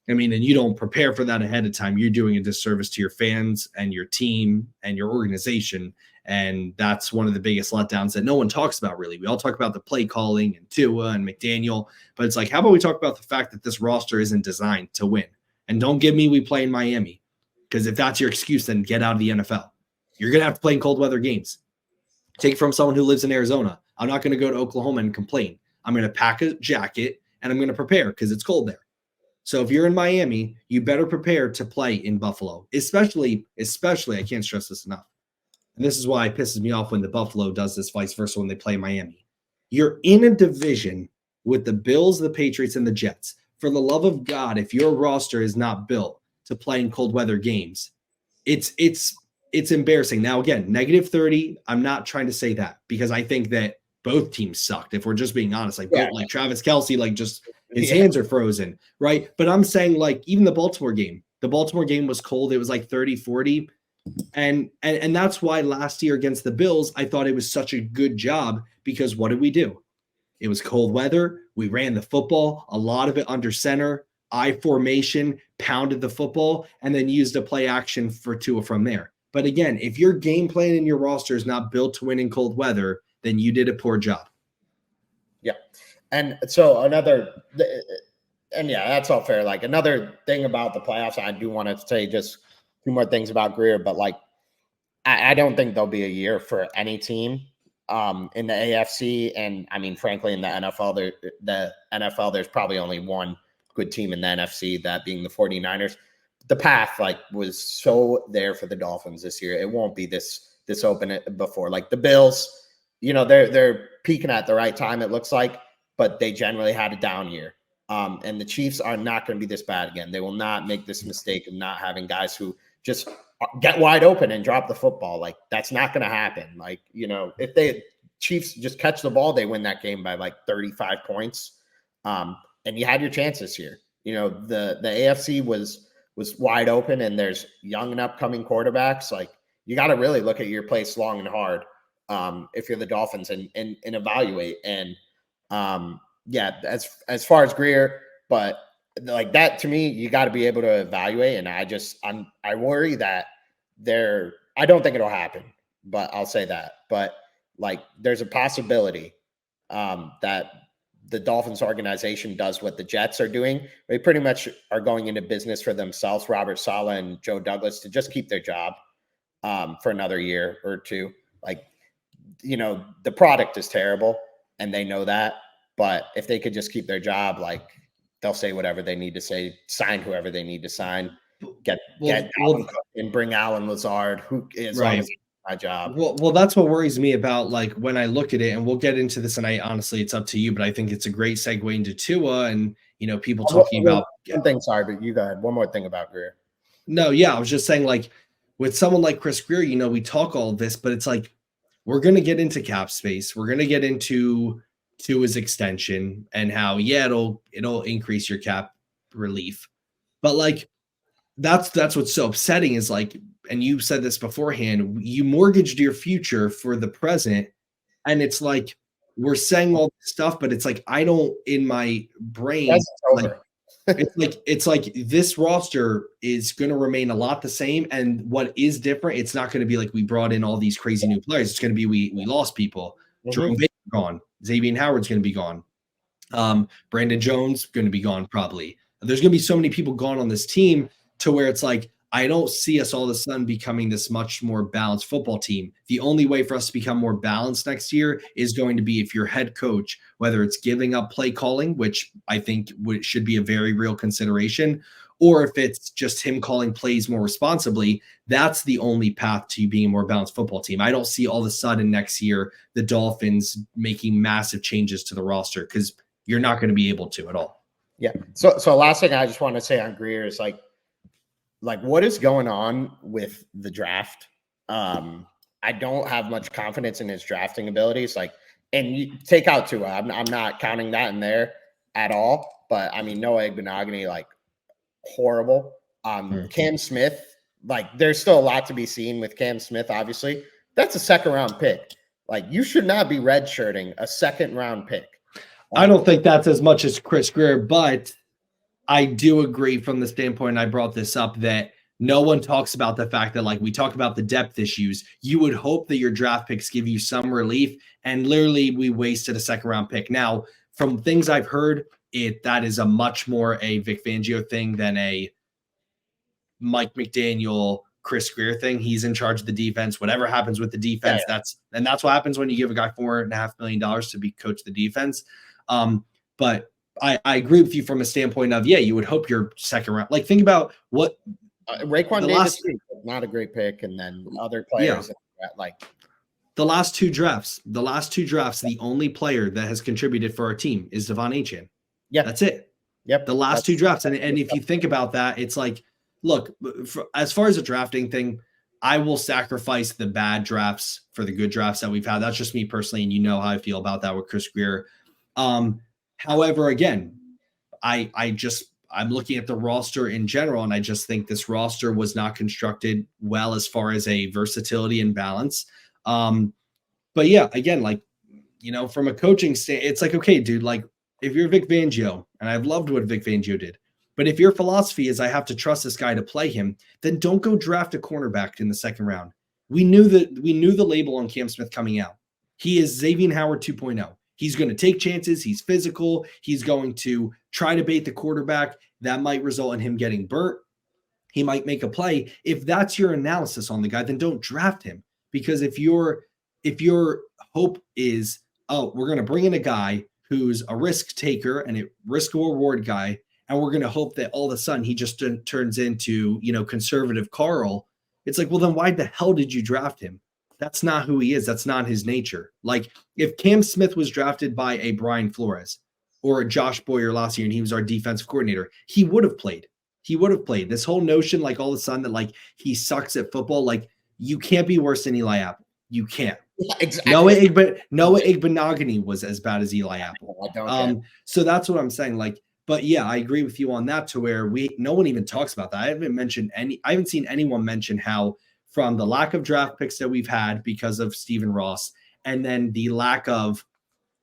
I mean, and you don't prepare for that ahead of time, you're doing a disservice to your fans and your team and your organization. And that's one of the biggest letdowns that no one talks about, really. We all talk about the play calling and Tua and McDaniel, but it's like, how about we talk about the fact that this roster isn't designed to win? And don't give me we play in Miami, because if that's your excuse, then get out of the NFL. You're going to have to play in cold weather games. Take it from someone who lives in Arizona. I'm not going to go to Oklahoma and complain. I'm going to pack a jacket and I'm going to prepare because it's cold there. So if you're in Miami, you better prepare to play in Buffalo, especially, I can't stress this enough. And this is why it pisses me off when the Buffalo does this, vice versa, when they play Miami. You're in a division with the Bills, the Patriots, and the Jets. For the love of God, if your roster is not built to play in cold weather games, it's embarrassing. Now, again, negative 30, I'm not trying to say that, because I think that both teams sucked. If we're just being honest, like Travis Kelce, like, just his hands are frozen, right? But I'm saying, like, even the Baltimore game was cold. It was like 30, 40. And that's why last year against the Bills, I thought it was such a good job, because what did we do? It was cold weather. We ran the football, a lot of it under center, I formation, pounded the football, and then used a play action for Tua from there. But again, if your game plan and your roster is not built to win in cold weather, then you did a poor job. Yeah. And so that's all fair. Like, another thing about the playoffs, I do want to say just 2 more things about Greer, but like, I don't think there'll be a year for any team in the AFC. And I mean, frankly, in the NFL, there's probably only one good team in the NFC, that being the 49ers. The path, like, was so there for the Dolphins this year. It won't be this open before. Like, the Bills, they're peaking at the right time, it looks like, but they generally had a down year. And the Chiefs are not going to be this bad again. They will not make this mistake of not having guys who just get wide open and drop the football. Like, that's not going to happen. Like, if they Chiefs just catch the ball, they win that game by like 35 points. And you had your chances here. The AFC was wide open, and there's young and upcoming quarterbacks. Like, you got to really look at your place long and hard if you're the Dolphins and evaluate. And as far as Greer, but like that, to me, you got to be able to evaluate. And I worry that I don't think it'll happen, but I'll say that. But like, there's a possibility that the Dolphins organization does what the Jets are doing. They pretty much are going into business for themselves, Robert Saleh and Joe Douglas, to just keep their job for another year or 2. Like, the product is terrible and they know that, but if they could just keep their job, like, they'll say whatever they need to say, sign whoever they need to sign, get Alvin Cook and bring Alan Lazard, who is right. My job. Well, that's what worries me about, like, when I look at it, and we'll get into this, and honestly, it's up to you, but I think it's a great segue into Tua and, people talking about one thing. Sorry, but you go ahead. One more thing about Greer. No, yeah, I was just saying, like, with someone like Chris Greer, we talk all of this, but it's like, we're going to get into cap space. We're going to get into Tua's extension and how, it'll increase your cap relief. But like, that's what's so upsetting is like, and you said this beforehand, you mortgaged your future for the present. And it's like, we're saying all this stuff, but it's like, I don't, in my brain, like, it's like this roster is going to remain a lot the same. And what is different, it's not going to be like we brought in all these crazy new players. It's going to be we lost people. Jerome Baker gone. Xavier Howard's going to be gone. Brandon Jones going to be gone probably. There's going to be so many people gone on this team to where it's like, I don't see us all of a sudden becoming this much more balanced football team. The only way for us to become more balanced next year is going to be if your head coach, whether it's giving up play calling, which I think should be a very real consideration, or if it's just him calling plays more responsibly, that's the only path to being a more balanced football team. I don't see all of a sudden next year the Dolphins making massive changes to the roster because you're not going to be able to at all. Yeah. So last thing I just want to say on Greer is like what is going on with the draft? I don't have much confidence in his drafting abilities. Like, and you take out Tua. I'm not counting that in there at all. But I mean, Noah Igbenogany, like horrible. Cam Smith, like there's still a lot to be seen with Cam Smith. Obviously, that's a second round pick. Like you should not be redshirting a second round pick. I don't think that's as much as Chris Greer, but I do agree from the standpoint I brought this up that no one talks about the fact that like we talk about the depth issues. You would hope that your draft picks give you some relief, and literally we wasted a second round pick. Now, from things I've heard, that is a much more a Vic Fangio thing than a Mike McDaniel, Chris Greer thing. He's in charge of the defense. Whatever happens with the defense, that's what happens when you give a guy $4.5 million to be coach the defense. But I agree with you from a standpoint of, you would hope your second round. Like, think about what Raekwon Davis, not a great pick, and then other players like the last two drafts. The only player that has contributed for our team is Devon Achane. Yeah, that's it. Yep, the last two drafts, and if you think about that, it's like, look, as far as a drafting thing, I will sacrifice the bad drafts for the good drafts that we've had. That's just me personally, and you know how I feel about that with Chris Greer. However, again, I'm looking at the roster in general, and I just think this roster was not constructed well as far as a versatility and balance. But yeah, again, like, from a coaching stand, it's like, okay, dude, like if you're Vic Fangio, and I've loved what Vic Fangio did, but if your philosophy is I have to trust this guy to play him, then don't go draft a cornerback in the second round. We knew the label on Cam Smith coming out. He is Xavier Howard 2.0. He's going to take chances. He's physical. He's going to try to bait the quarterback. That might result in him getting burnt. He might make a play. If that's your analysis on the guy, then don't draft him. Because if your hope is, we're going to bring in a guy who's a risk taker and a risk reward guy, and we're going to hope that all of a sudden he just turns into, conservative Carl, it's like, well, then why the hell did you draft him? That's not who he is. That's not his nature. Like if Cam Smith was drafted by a Brian Flores or a Josh Boyer last year and he was our defensive coordinator, he would have played. This whole notion, like all of a sudden that like he sucks at football, like you can't be worse than Eli Apple. You can't. Yeah, exactly. Noah Igbenogany was as bad as Eli Apple. So that's what I'm saying. Like, but yeah, I agree with you on that to where no one even talks about that. I haven't seen anyone mention how from the lack of draft picks that we've had because of Stephen Ross, and then the lack of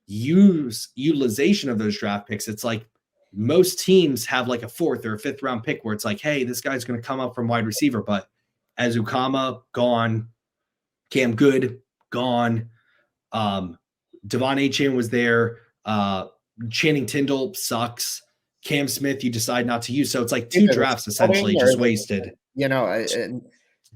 utilization of those draft picks, it's like most teams have like a 4th or a 5th round pick where it's like, hey, this guy's going to come up from wide receiver, but Azukama gone, Cam Good gone, Devon Achane was there, Channing Tindall sucks, Cam Smith you decide not to use, so it's like 2 drafts essentially just wasted.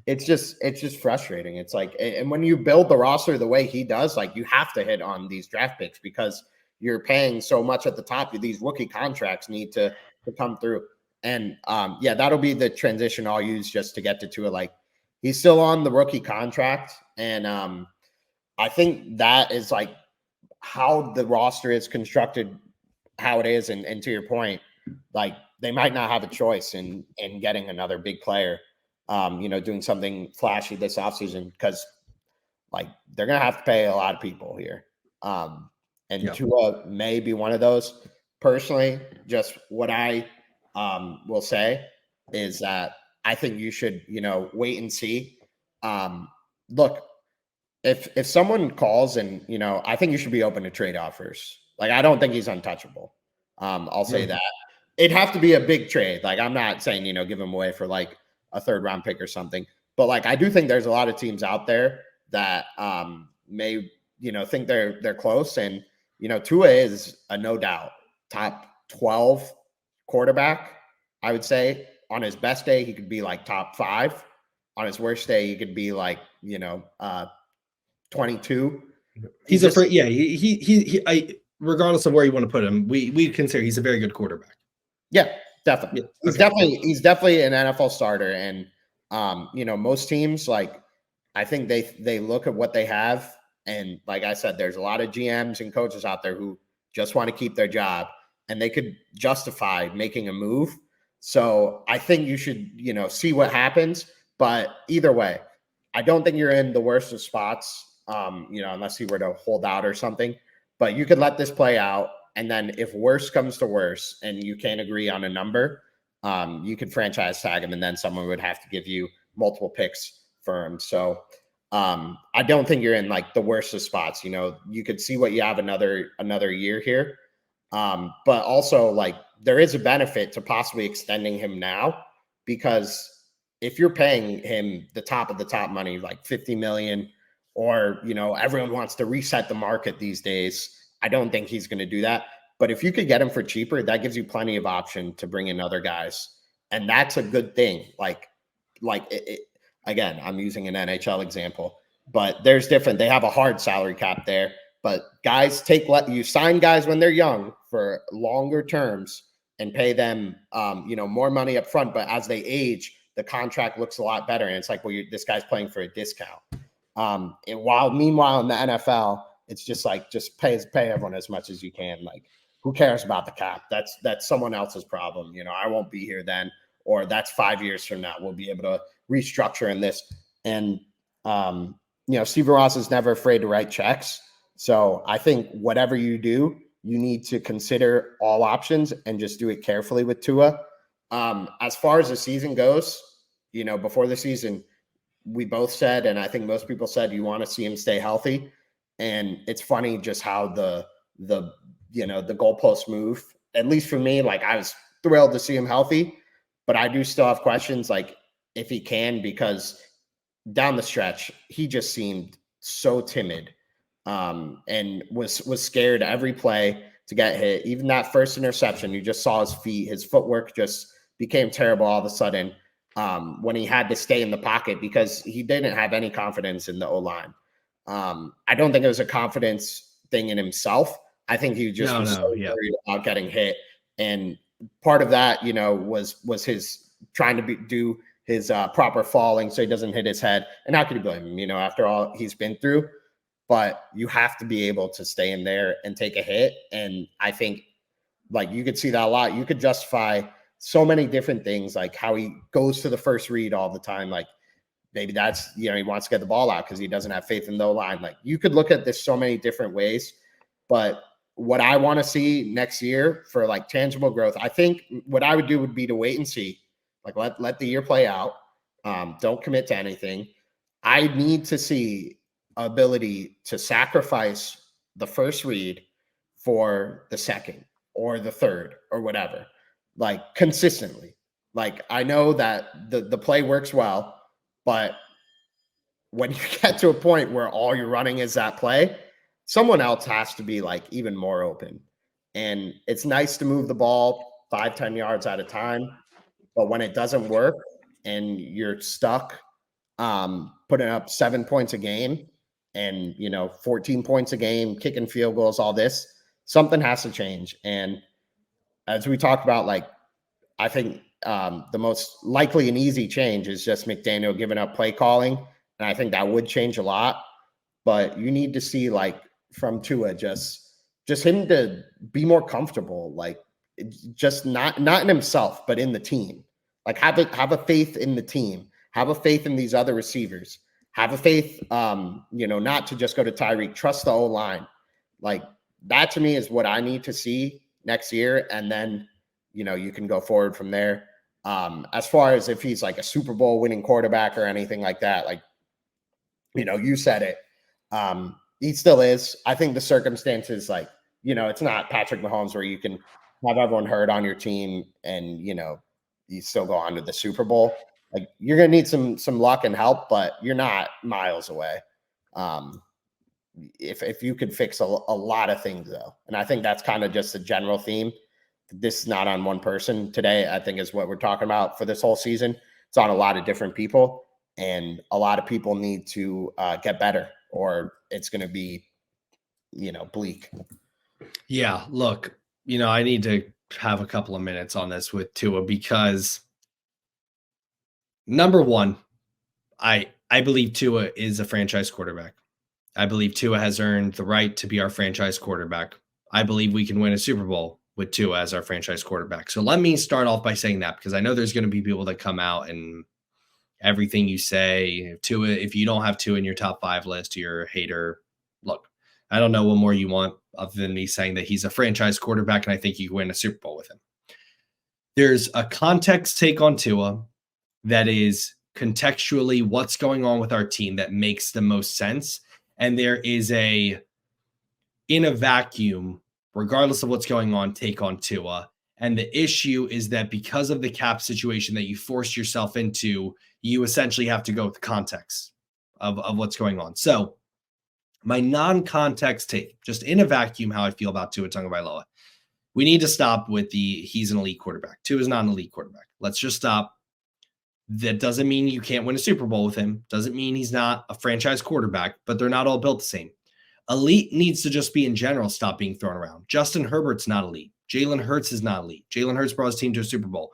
It's just frustrating. It's like, and when you build the roster the way he does, like you have to hit on these draft picks because you're paying so much at the top. These rookie contracts need to come through. And that'll be the transition I'll use just to get to Tua. Like he's still on the rookie contract. And I think that is like how the roster is constructed, how it is. And to your point, like they might not have a choice in getting another big player. Doing something flashy this offseason because like they're going to have to pay a lot of people here. Tua may be one of those. Personally, just what I will say is that I think you should, wait and see. Look, if someone calls and, I think you should be open to trade offers. Like, I don't think he's untouchable. I'll say that. It'd have to be a big trade. Like, I'm not saying, give him away for like a 3rd round pick or something. But like, I do think there's a lot of teams out there that may, think they're close. And, Tua is a no doubt top 12 quarterback. I would say on his best day, he could be like top 5. On his worst day, he could be like, 22. He's he regardless of where you want to put him, we consider he's a very good quarterback. Yeah, definitely. Yeah, he's definitely an NFL starter. And most teams, like, I think they look at what they have, and like I said, there's a lot of GMs and coaches out there who just want to keep their job, and they could justify making a move. So I think you should, see what happens. But either way, I don't think you're in the worst of spots, unless he were to hold out or something. But you could let this play out. And then if worse comes to worse and you can't agree on a number, you could franchise tag him, and then someone would have to give you multiple picks for him. So I don't think you're in like the worst of spots. You could see what you have another year here. But also, like, there is a benefit to possibly extending him now, because if you're paying him the top of the top money, like $50 million, or, everyone wants to reset the market these days, I don't think he's going to do that. But if you could get him for cheaper, that gives you plenty of option to bring in other guys. And that's a good thing. Again, I'm using an NHL example, but there's different. They have a hard salary cap there, but guys you sign guys when they're young for longer terms and pay them, more money up front. But as they age, the contract looks a lot better. And it's like, well, this guy's playing for a discount. Meanwhile, in the NFL, it's just like, just pay everyone as much as you can. Like, who cares about the cap? That's someone else's problem. I won't be here then, or that's 5 years from now. We'll be able to restructure in this. And, Stephen Ross is never afraid to write checks. So I think whatever you do, you need to consider all options and just do it carefully with Tua. As far as the season goes, before the season, we both said, and I think most people said, you want to see him stay healthy. And it's funny just how the goalposts move. At least for me, like, I was thrilled to see him healthy, but I do still have questions, like, if he can, because down the stretch, he just seemed so timid, and was scared every play to get hit. Even that first interception, you just saw his footwork just became terrible all of a sudden, when he had to stay in the pocket, because he didn't have any confidence in the O-line. I don't think it was a confidence thing in himself. I think he just was worried about getting hit. And part of that, was his trying to do his proper falling so he doesn't hit his head. And how could you blame him, after all he's been through? But you have to be able to stay in there and take a hit. And I think, like, you could see that a lot. You could justify so many different things, like how he goes to the first read all the time. Like, maybe that's, he wants to get the ball out because he doesn't have faith in the line. Like, you could look at this so many different ways. But what I want to see next year for like tangible growth, I think what I would do would be to wait and see. Like, let the year play out. Don't commit to anything. I need to see ability to sacrifice the first read for the second or the third or whatever, like, consistently. Like, I know that the play works well, but when you get to a point where all you're running is that play, someone else has to be like even more open. And it's nice to move the ball 5-10 yards at a time, but when it doesn't work and you're stuck putting up 7 points a game and 14 points a game, kicking field goals, all this, something has to change. And as we talked about, like, I think the most likely and easy change is just McDaniel giving up play calling, and I think that would change a lot. But you need to see, like, from Tua, just him to be more comfortable, like, just not in himself, but in the team. Like, have a faith in the team, have a faith in these other receivers, have a faith, not to just go to Tyreek, trust the O-line. Like, that to me is what I need to see next year, and then you can go forward from there. As far as if he's like a Super Bowl winning quarterback or anything like that, like, you said it. He still is. I think the circumstances, like, it's not Patrick Mahomes where you can have everyone hurt on your team and, you still go on to the Super Bowl. Like, you're going to need some luck and help, but you're not miles away. If you could fix a lot of things, though. And I think that's kind of just a general theme. This is not on one person today, I think, is what we're talking about for this whole season. It's on a lot of different people, and a lot of people need to get better, or it's going to be, bleak. Yeah, look, I need to have a couple of minutes on this with Tua because number one, I believe Tua is a franchise quarterback. I believe Tua has earned the right to be our franchise quarterback. I believe we can win a Super Bowl with Tua as our franchise quarterback. So let me start off by saying that, because I know there's going to be people that come out and everything you say, Tua, if you don't have Tua in your top 5 list, you're a hater. Look, I don't know what more you want other than me saying that he's a franchise quarterback and I think you can win a Super Bowl with him. There's a context take on Tua that is contextually what's going on with our team that makes the most sense. And there is in a vacuum, regardless of what's going on, take on Tua. And the issue is that because of the cap situation that you forced yourself into, you essentially have to go with the context of what's going on. So my non-context take, just in a vacuum, how I feel about Tua Tagovailoa. We need to stop with he's an elite quarterback. Tua is not an elite quarterback. Let's just stop. That doesn't mean you can't win a Super Bowl with him. Doesn't mean he's not a franchise quarterback, but they're not all built the same. Elite needs to just be in general stop being thrown around. Justin Herbert's not elite. Jalen Hurts is not elite. Jalen Hurts brought his team to a Super Bowl.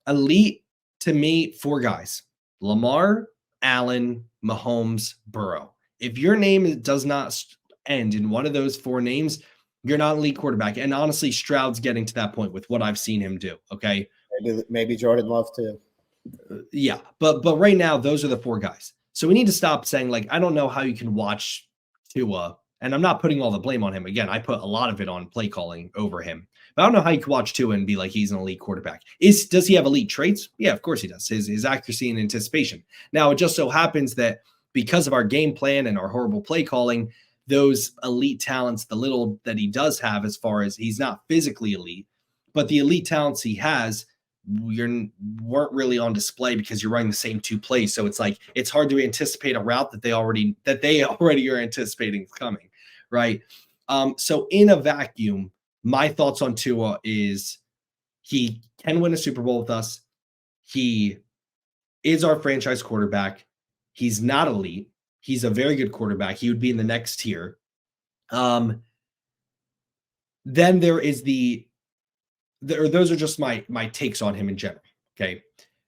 Elite, to me, 4 guys. Lamar, Allen, Mahomes, Burrow. If your name does not end in one of those 4 names, you're not an elite quarterback. And honestly, Stroud's getting to that point with what I've seen him do, okay? Maybe Jordan Love too. Yeah, but right now, those are the 4 guys. So we need to stop saying, like, I don't know how you can watch Tua, and I'm not putting all the blame on him. Again, I put a lot of it on play calling over him. But I don't know how you can watch Tua and be like he's an elite quarterback. Does he have elite traits? Yeah, of course he does. His accuracy and anticipation. Now, it just so happens that because of our game plan and our horrible play calling, those elite talents, the little that he does have as far as he's not physically elite, but the elite talents he has weren't really on display because you're running the same 2 plays. So it's like it's hard to anticipate a route that they already are anticipating coming, right? So in a vacuum, my thoughts on Tua is he can win a Super Bowl with us. He is our franchise quarterback. He's not elite. He's a very good quarterback. He would be in the next tier. Then there is those are just my takes on him in general. Okay.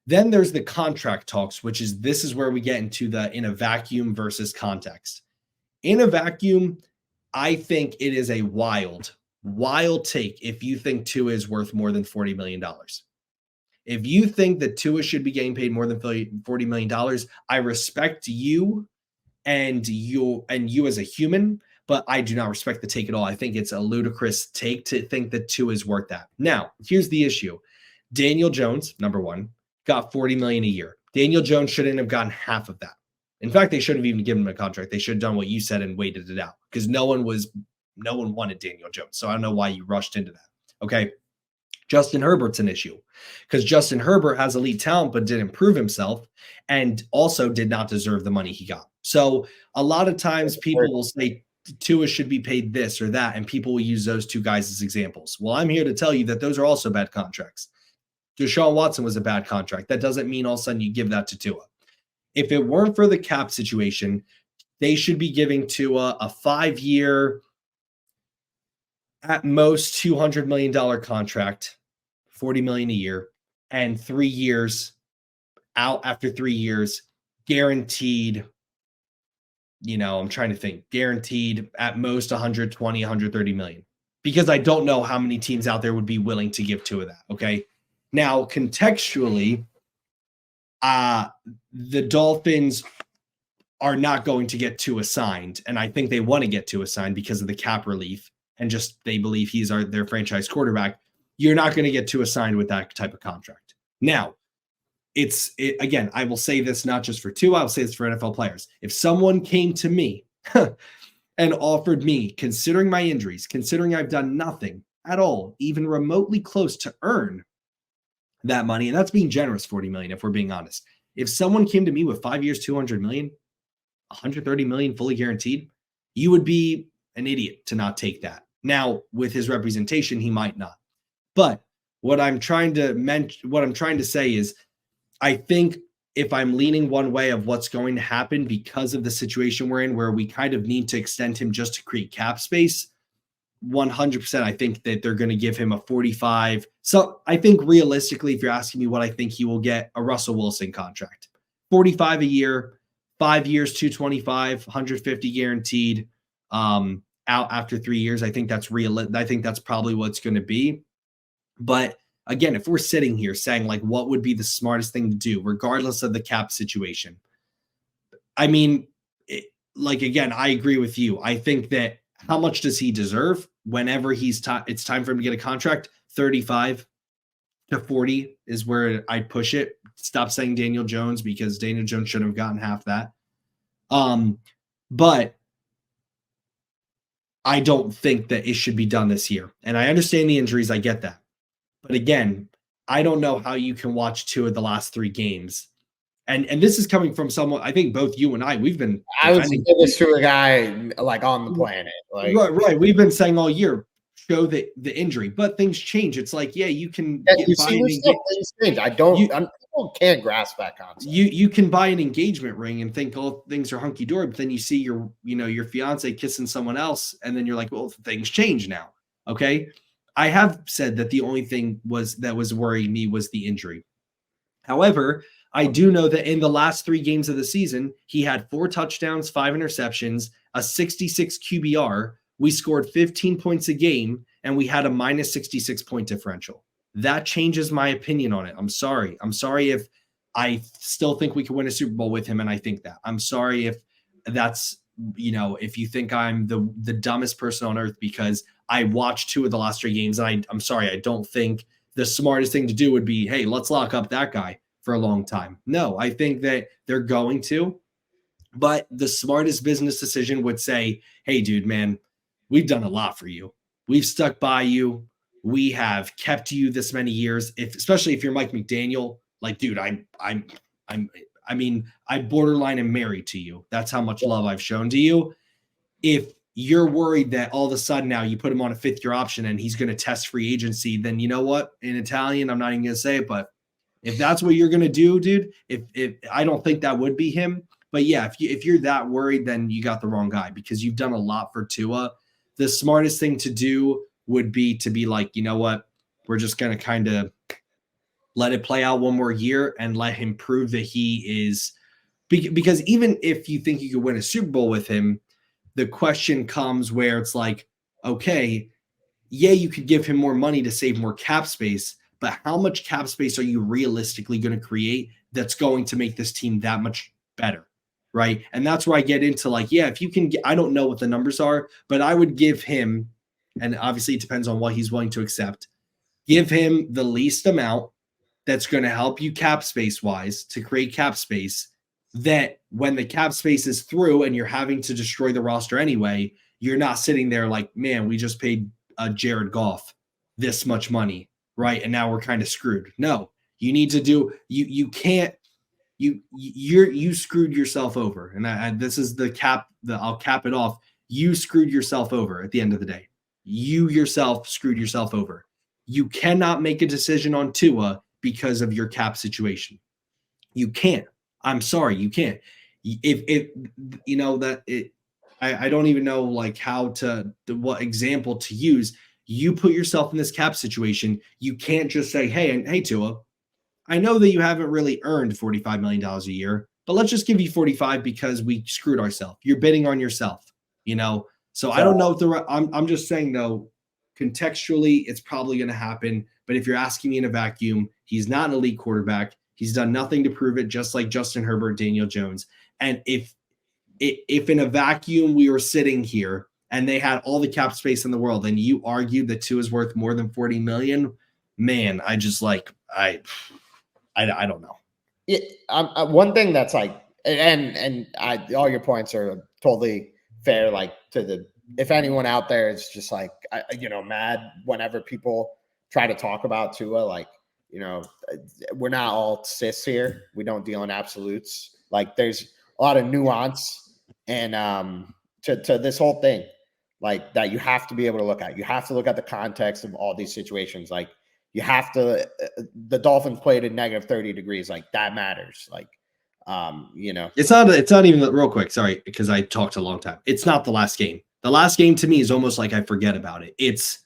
Then there's the contract talks, this is where we get into the in a vacuum versus context. In a vacuum, I think it is a wild take if you think Tua is worth more than $40 million. If you think that Tua should be getting paid more than $40 million, I respect you and you as a human, but I do not respect the take at all. I think it's a ludicrous take to think that Tua is worth that. Now, here's the issue. Daniel Jones, number one, got $40 million a year. Daniel Jones shouldn't have gotten half of that. In fact, they shouldn't have even given him a contract. They should have done what you said and waited it out because no one wanted Daniel Jones. So I don't know why you rushed into that. Okay. Justin Herbert's an issue because Justin Herbert has elite talent, but didn't prove himself and also did not deserve the money he got. So a lot of times people will say Tua should be paid this or that, and people will use those 2 guys as examples. Well, I'm here to tell you that those are also bad contracts. Deshaun Watson was a bad contract. That doesn't mean all of a sudden you give that to Tua. If it weren't for the cap situation, they should be giving Tua a 5-year, at most $200 million contract, $40 million a year, and 3 years out after 3 years, guaranteed. I'm trying to think, guaranteed at most 120, 130 million, because I don't know how many teams out there would be willing to give Tua that. Okay. Now, contextually, the Dolphins are not going to get Tua signed. And I think they want to get Tua signed because of the cap relief and just they believe he's their franchise quarterback. You're not going to get Tua signed with that type of contract. Now, again, I will say this not just for Tua, I'll say this for NFL players. If someone came to me and offered me, considering my injuries, considering I've done nothing at all, even remotely close to earn that money, and that's being generous, 40 million, if we're being honest. If someone came to me with 5 years, 200 million, 130 million fully guaranteed, you would be an idiot to not take that. Now, with his representation, he might not. But what I'm trying to say is, I think if I'm leaning one way of what's going to happen because of the situation we're in, where we kind of need to extend him just to create cap space, 100%, I think that they're going to give him a 45. So I think realistically, if you're asking me what I think he will get, a Russell Wilson contract, 45 a year, 5 years, 225, 150 guaranteed, out after 3 years. I think that's real. I think that's probably what it's going to be. But again, if we're sitting here saying like, what would be the smartest thing to do, regardless of the cap situation? I mean, again, I agree with you. I think that how much does he deserve whenever it's time for him to get a contract? 35 to 40 is where I'd push it. Stop saying Daniel Jones, because Daniel Jones should have gotten half that. But I don't think that it should be done this year. And I understand the injuries. I get that. But again, I don't know how you can watch 2 of the last 3 games. And this is coming from someone, I think both you and I was this to a guy like on the planet. Like, right. We've been saying all year, show the injury, but things change. It's like, yeah, you can things change. People can't grasp that concept. You can buy an engagement ring and think, oh, things are hunky dory, but then you see your fiance kissing someone else, and then you're like, well, things change now. Okay. I have said that the only thing that was worrying me was the injury. However, I do know that in the last 3 games of the season, he had 4 touchdowns, 5 interceptions, a 66 QBR. We scored 15 points a game, and we had a minus 66 point differential. That changes my opinion on it. I'm sorry. I'm sorry if I still think we can win a Super Bowl with him, and I think that. I'm sorry if that's, if you think I'm the dumbest person on earth because I watched 2 of the last 3 games, and I'm sorry, I don't think the smartest thing to do would be, hey, let's lock up that guy for a long time. No, I think that they're going to, but the smartest business decision would say, hey, dude, man, we've done a lot for you. We've stuck by you. We have kept you this many years. Especially if you're Mike McDaniel, like, dude, I borderline am married to you. That's how much love I've shown to you. If you're worried that all of a sudden now you put him on a 5th-year option and he's going to test free agency, then you know what? In Italian, I'm not even going to say it, but if that's what you're going to do, dude, if I don't think that would be him. But yeah, if you're that worried, then you got the wrong guy, because you've done a lot for Tua. The smartest thing to do would be to be like, you know what? We're just going to kind of let it play out one more year and let him prove that he is. Because even if you think you could win a Super Bowl with him, the question comes where it's like, okay, yeah, you could give him more money to save more cap space, but how much cap space are you realistically going to create that's going to make this team that much better, right? And that's where I get into like, yeah, if you can get, I don't know what the numbers are, but I would give him, and obviously it depends on what he's willing to accept, give him the least amount that's going to help you cap space wise to create cap space, that when the cap space is through and you're having to destroy the roster anyway, you're not sitting there like, man, we just paid Jared Goff this much money, right? And now we're kind of screwed. No, you need to do, you can't, you screwed yourself over. And this is I'll cap it off. You screwed yourself over at the end of the day. You yourself screwed yourself over. You cannot make a decision on Tua because of your cap situation. You can't. I'm sorry, you can't. I don't even know like what example to use. You put yourself in this cap situation. You can't just say, hey, Tua, I know that you haven't really earned $45 million a year, but let's just give you 45 because we screwed ourselves. You're bidding on yourself, So I don't know if I'm just saying though, contextually, it's probably going to happen. But if you're asking me in a vacuum, he's not an elite quarterback. He's done nothing to prove it, just like Justin Herbert, Daniel Jones. And if in a vacuum we were sitting here and they had all the cap space in the world, and you argued that Tua is worth more than 40 million, man, I just like I don't know. One thing that's like, all your points are totally fair. Like if anyone out there is just like, mad whenever people try to talk about Tua, like, we're not all cis here. We don't deal in absolutes. Like there's a lot of nuance and to this whole thing, like that you have to be able to look at. You have to look at the context of all these situations. Like you have to. The Dolphins played at negative 30 degrees. Like that matters. Like it's not even real quick. Sorry, because I talked a long time. It's not the last game. The last game to me is almost like I forget about it. It's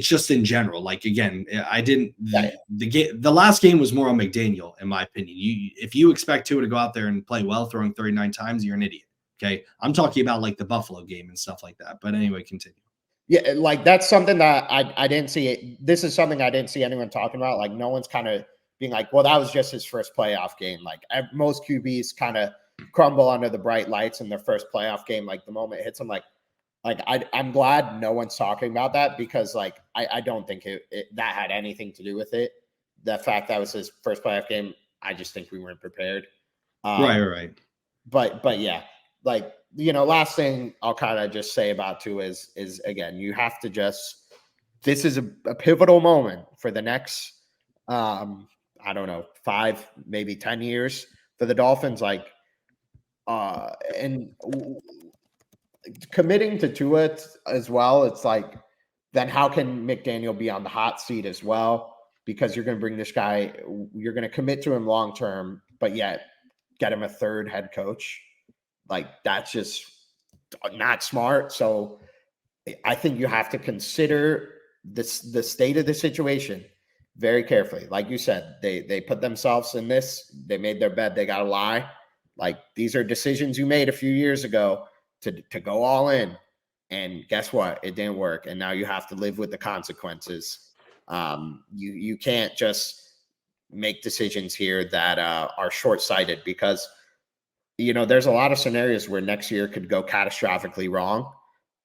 just in general. Like again, I didn't the last game was more on McDaniel, in my opinion. If you expect Tua to go out there and play well, throwing 39 times, you're an idiot. Okay. I'm talking about like the Buffalo game and stuff like that. But anyway, continue. Yeah, like that's something that I didn't see. This is something I didn't see anyone talking about. Like no one's kind of being like, well, that was just his first playoff game. Like most QBs kind of crumble under the bright lights in their first playoff game. Like the moment it hits them, like I'm glad no one's talking about that because like I don't think that had anything to do with it. The fact that was his first playoff game, I just think we weren't prepared. Right. But yeah, like last thing I'll kind of just say about Tua is again, you have to just. This is a pivotal moment for the next, I don't know, 5 maybe 10 years for the Dolphins. Like, and committing to Tua as well, it's like, then how can McDaniel be on the hot seat as well? Because you're going to bring this guy, you're going to commit to him long term, but yet get him a third head coach. Like that's just not smart. So I think you have to consider the state of the situation very carefully. Like you said, they put themselves in this. They made their bed. They got to lie. Like these are decisions you made a few years ago to go all in, and guess what? It didn't work, and now you have to live with the consequences. You can't just make decisions here that are short-sighted because there's a lot of scenarios where next year could go catastrophically wrong,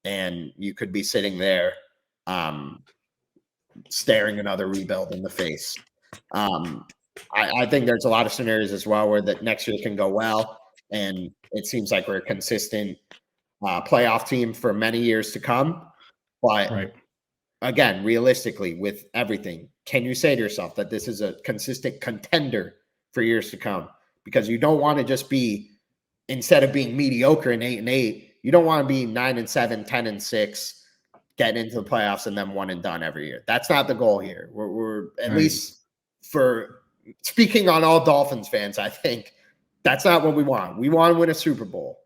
and you could be sitting there staring another rebuild in the face. I think there's a lot of scenarios as well where that next year can go well, and it seems like we're a consistent playoff team for many years to come. But again, realistically, with everything, can you say to yourself that this is a consistent contender for years to come? Because you don't want to just be, instead of being mediocre in 8-8, you don't want to be 9-7, 10-6, getting into the playoffs and then one and done every year. That's not the goal here. We're at least for speaking on all Dolphins fans, I think that's not what we want. We want to win a Super Bowl.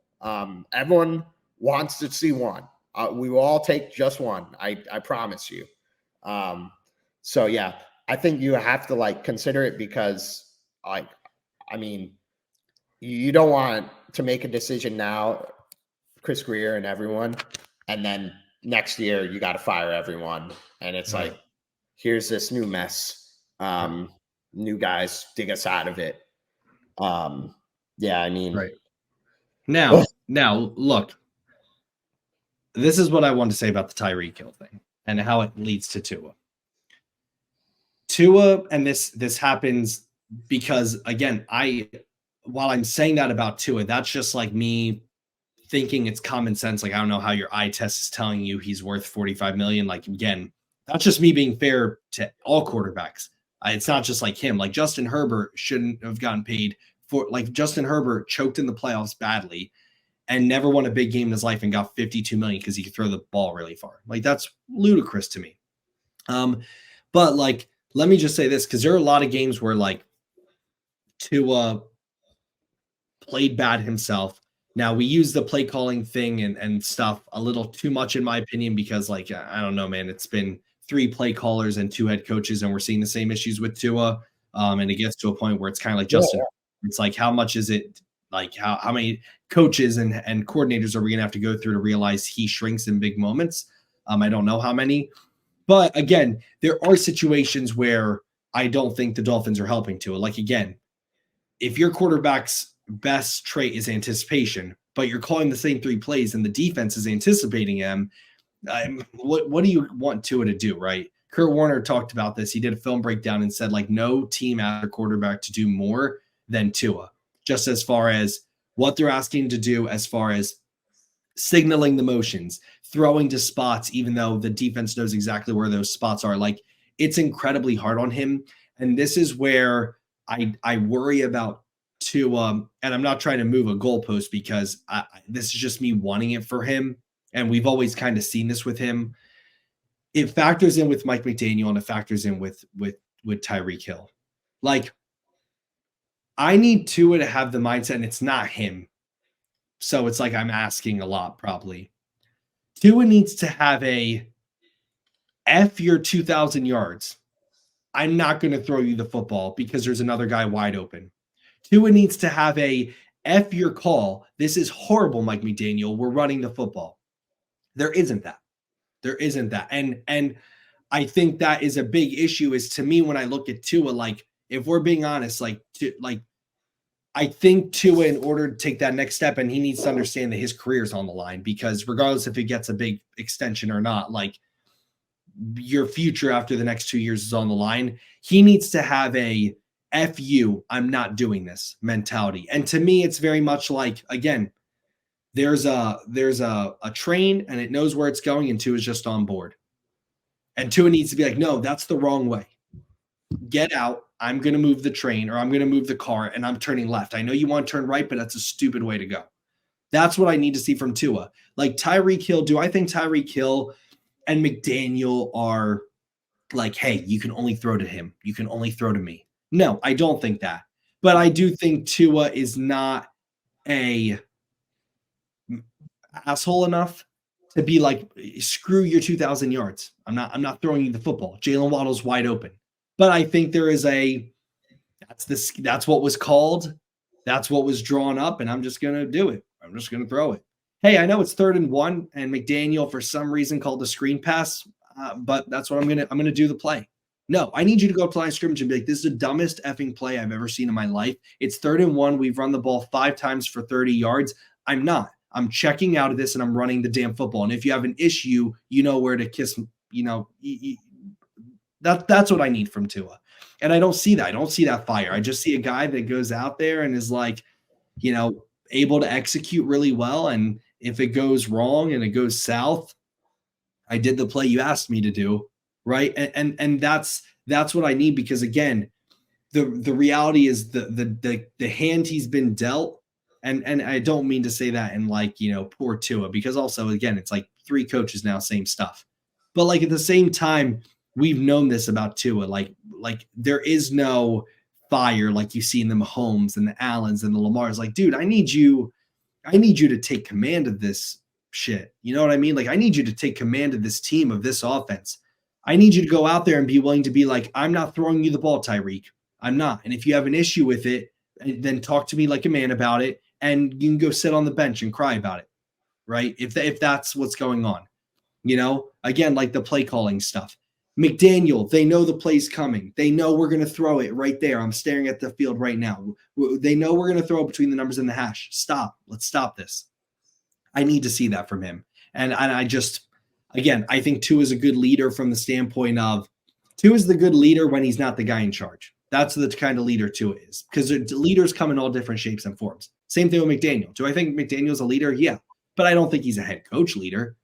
Everyone wants to see one. We will all take just one. I promise you. So yeah, I think you have to consider it because you don't want to make a decision now, Chris Greer and everyone, and then next year you got to fire everyone. And it's like, here's this new mess. New guys, dig us out of it. Right. Now look, this is what I want to say about the Tyreek Hill thing and how it leads to Tua. And this happens because, again, while I'm saying that about Tua, that's just like me thinking it's common sense. Like, I don't know how your eye test is telling you he's worth $45 million. Like, again, that's just me being fair to all quarterbacks. It's not just like him. Like, Justin Herbert shouldn't have gotten paid for, Justin Herbert choked in the playoffs badly and never won a big game in his life and got $52 million because he could throw the ball really far. Like, that's ludicrous to me. But let me just say this, because there are a lot of games where Tua played bad himself. Now, we use the play calling thing and stuff a little too much, in my opinion, because I don't know, man, it's been 3 play callers and 2 head coaches, and we're seeing the same issues with Tua. And it gets to a point where it's kind of like Justin. It's like, how much is it? Like, how many coaches and coordinators are we going to have to go through to realize he shrinks in big moments? I don't know how many. But again, there are situations where I don't think the Dolphins are helping Tua. Like, again, if your quarterback's best trait is anticipation, but you're calling the same 3 plays and the defense is anticipating him, what do you want Tua to do, right? Kurt Warner talked about this. He did a film breakdown and said, like, no team asked their quarterback to do more than Tua, just as far as what they're asking to do, as far as signaling the motions, throwing to spots, even though the defense knows exactly where those spots are. Like, it's incredibly hard on him. And this is where I worry about Tua, and I'm not trying to move a goalpost because this is just me wanting it for him. And we've always kind of seen this with him. It factors in with Mike McDaniel and it factors in with Tyreek Hill. Like, I need Tua to have the mindset, and it's not him. So it's like I'm asking a lot, probably. Tua needs to have a F your 2,000 yards. I'm not going to throw you the football because there's another guy wide open. Tua needs to have a F your call. This is horrible, Mike McDaniel. We're running the football. There isn't that. There isn't that. And I think that is a big issue. Is, to me, when I look at Tua, like, if we're being honest, I think Tua, in order to take that next step, and he needs to understand that his career is on the line, because regardless if he gets a big extension or not, like, your future after the next 2 years is on the line. He needs to have a F you, I'm not doing this mentality. And to me, it's very much like, again, there's a train and it knows where it's going, and Tua is just on board. And Tua needs to be like, no, that's the wrong way. Get out. I'm going to move the train, or I'm going to move the car, and I'm turning left. I know you want to turn right, but that's a stupid way to go. That's what I need to see from Tua. Like, Tyreek Hill, do I think Tyreek Hill and McDaniel are like, hey, you can only throw to him. You can only throw to me. No, I don't think that. But I do think Tua is not a asshole enough to be like, screw your 2,000 yards. I'm not throwing you the football. Jalen Waddle's wide open. But I think there is that's what was called. That's what was drawn up, and I'm just going to do it. I'm just going to throw it. Hey, I know it's 3rd and 1, and McDaniel, for some reason, called the screen pass, but that's what I'm going to do the play. No, I need you to go to line of scrimmage and be like, this is the dumbest effing play I've ever seen in my life. It's 3rd and 1. We've run the ball 5 times for 30 yards. I'm checking out of this, and I'm running the damn football. And if you have an issue, you know where to kiss, that's what I need from Tua. And I don't see that. I don't see that fire. I just see a guy that goes out there and is like, able to execute really well. And if it goes wrong and it goes south, I did the play you asked me to do. Right. And that's what I need, because, again, the reality is the hand he's been dealt. And I don't mean to say that in like, poor Tua, because also, again, it's like 3 coaches now, same stuff. But like, at the same time, we've known this about Tua. Like there is no fire like you see in the Mahomes and the Allens and the Lamars. Like, dude, I need you to take command of this shit. You know what I mean? Like, I need you to take command of this team, of this offense. I need you to go out there and be willing to be like, I'm not throwing you the ball, Tyreek. I'm not. And if you have an issue with it, then talk to me like a man about it, and you can go sit on the bench and cry about it, right? If that's what's going on. Again, like the play calling stuff. McDaniel, they know the play's coming. They know we're going to throw it right there. I'm staring at the field right now. They know we're going to throw it between the numbers and the hash. Stop. Let's stop this. I need to see that from him. And I just, again, I think Tua is a good leader from the standpoint of Tua is the good leader when he's not the guy in charge. That's the kind of leader Tua is, because leaders come in all different shapes and forms. Same thing with McDaniel. Do I think McDaniel's a leader? Yeah, but I don't think he's a head coach leader.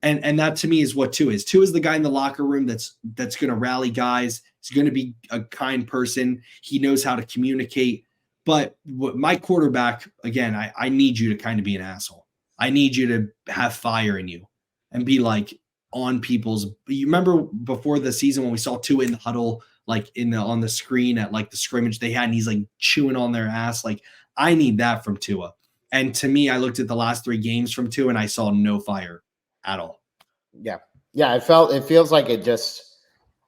And that, to me, is what Tua is. Tua is the guy in the locker room that's going to rally guys. He's going to be a kind person. He knows how to communicate. But my quarterback, again, I need you to kind of be an asshole. I need you to have fire in you and be like on people's. You remember before the season when we saw Tua in the huddle, like on the screen at like the scrimmage they had, and he's like chewing on their ass. Like, I need that from Tua. And to me, I looked at the last 3 games from Tua and I saw no fire at all. Yeah. It feels like it just,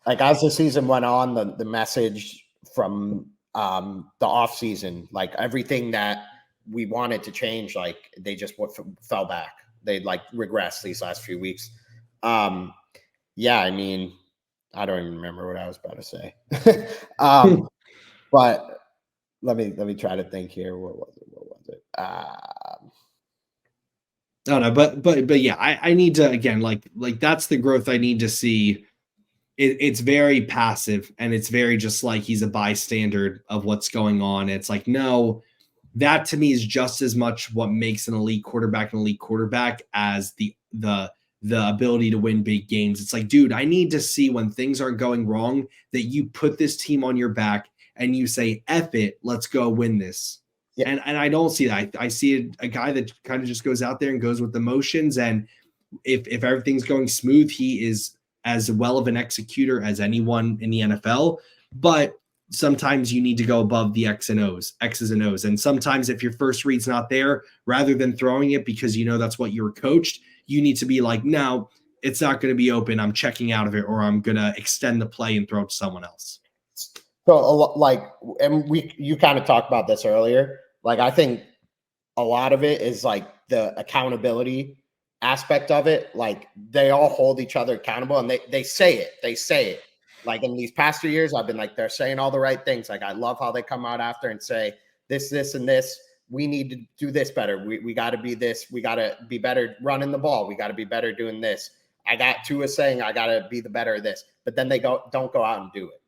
like, as the season went on, the message from the off season, like everything that we wanted to change, like they just fell back. They like regressed these last few weeks. Yeah, I mean, I don't even remember what I was about to say. But let me try to think here. What was it? No, but yeah, I need to, again, like that's the growth I need to see it's very passive, and it's very just like he's a bystander of what's going on. It's like, no, that to me is just as much what makes an elite quarterback as the ability to win big games. It's like, dude, I need to see when things aren't going wrong that you put this team on your back and you say, F it, let's go win this. Yeah. And I don't see that. I see a guy that kind of just goes out there and goes with the motions. And if everything's going smooth, he is as well of an executor as anyone in the NFL. But sometimes you need to go above the X's and O's. And sometimes if your first read's not there, rather than throwing it because you know that's what you were coached, you need to be like, no, it's not going to be open. I'm checking out of it, or I'm going to extend the play and throw it to someone else. So and you kind of talked about this earlier. Like, I think a lot of it is like the accountability aspect of it. Like, they all hold each other accountable, and they say it. Like, in these past 2 years, I've been like, they're saying all the right things. Like, I love how they come out after and say this, and this. We need to do this better. We got to be this. We got to be better running the ball. We got to be better doing this. I got Tua saying I got to be the better of this. But then they don't go out and do it.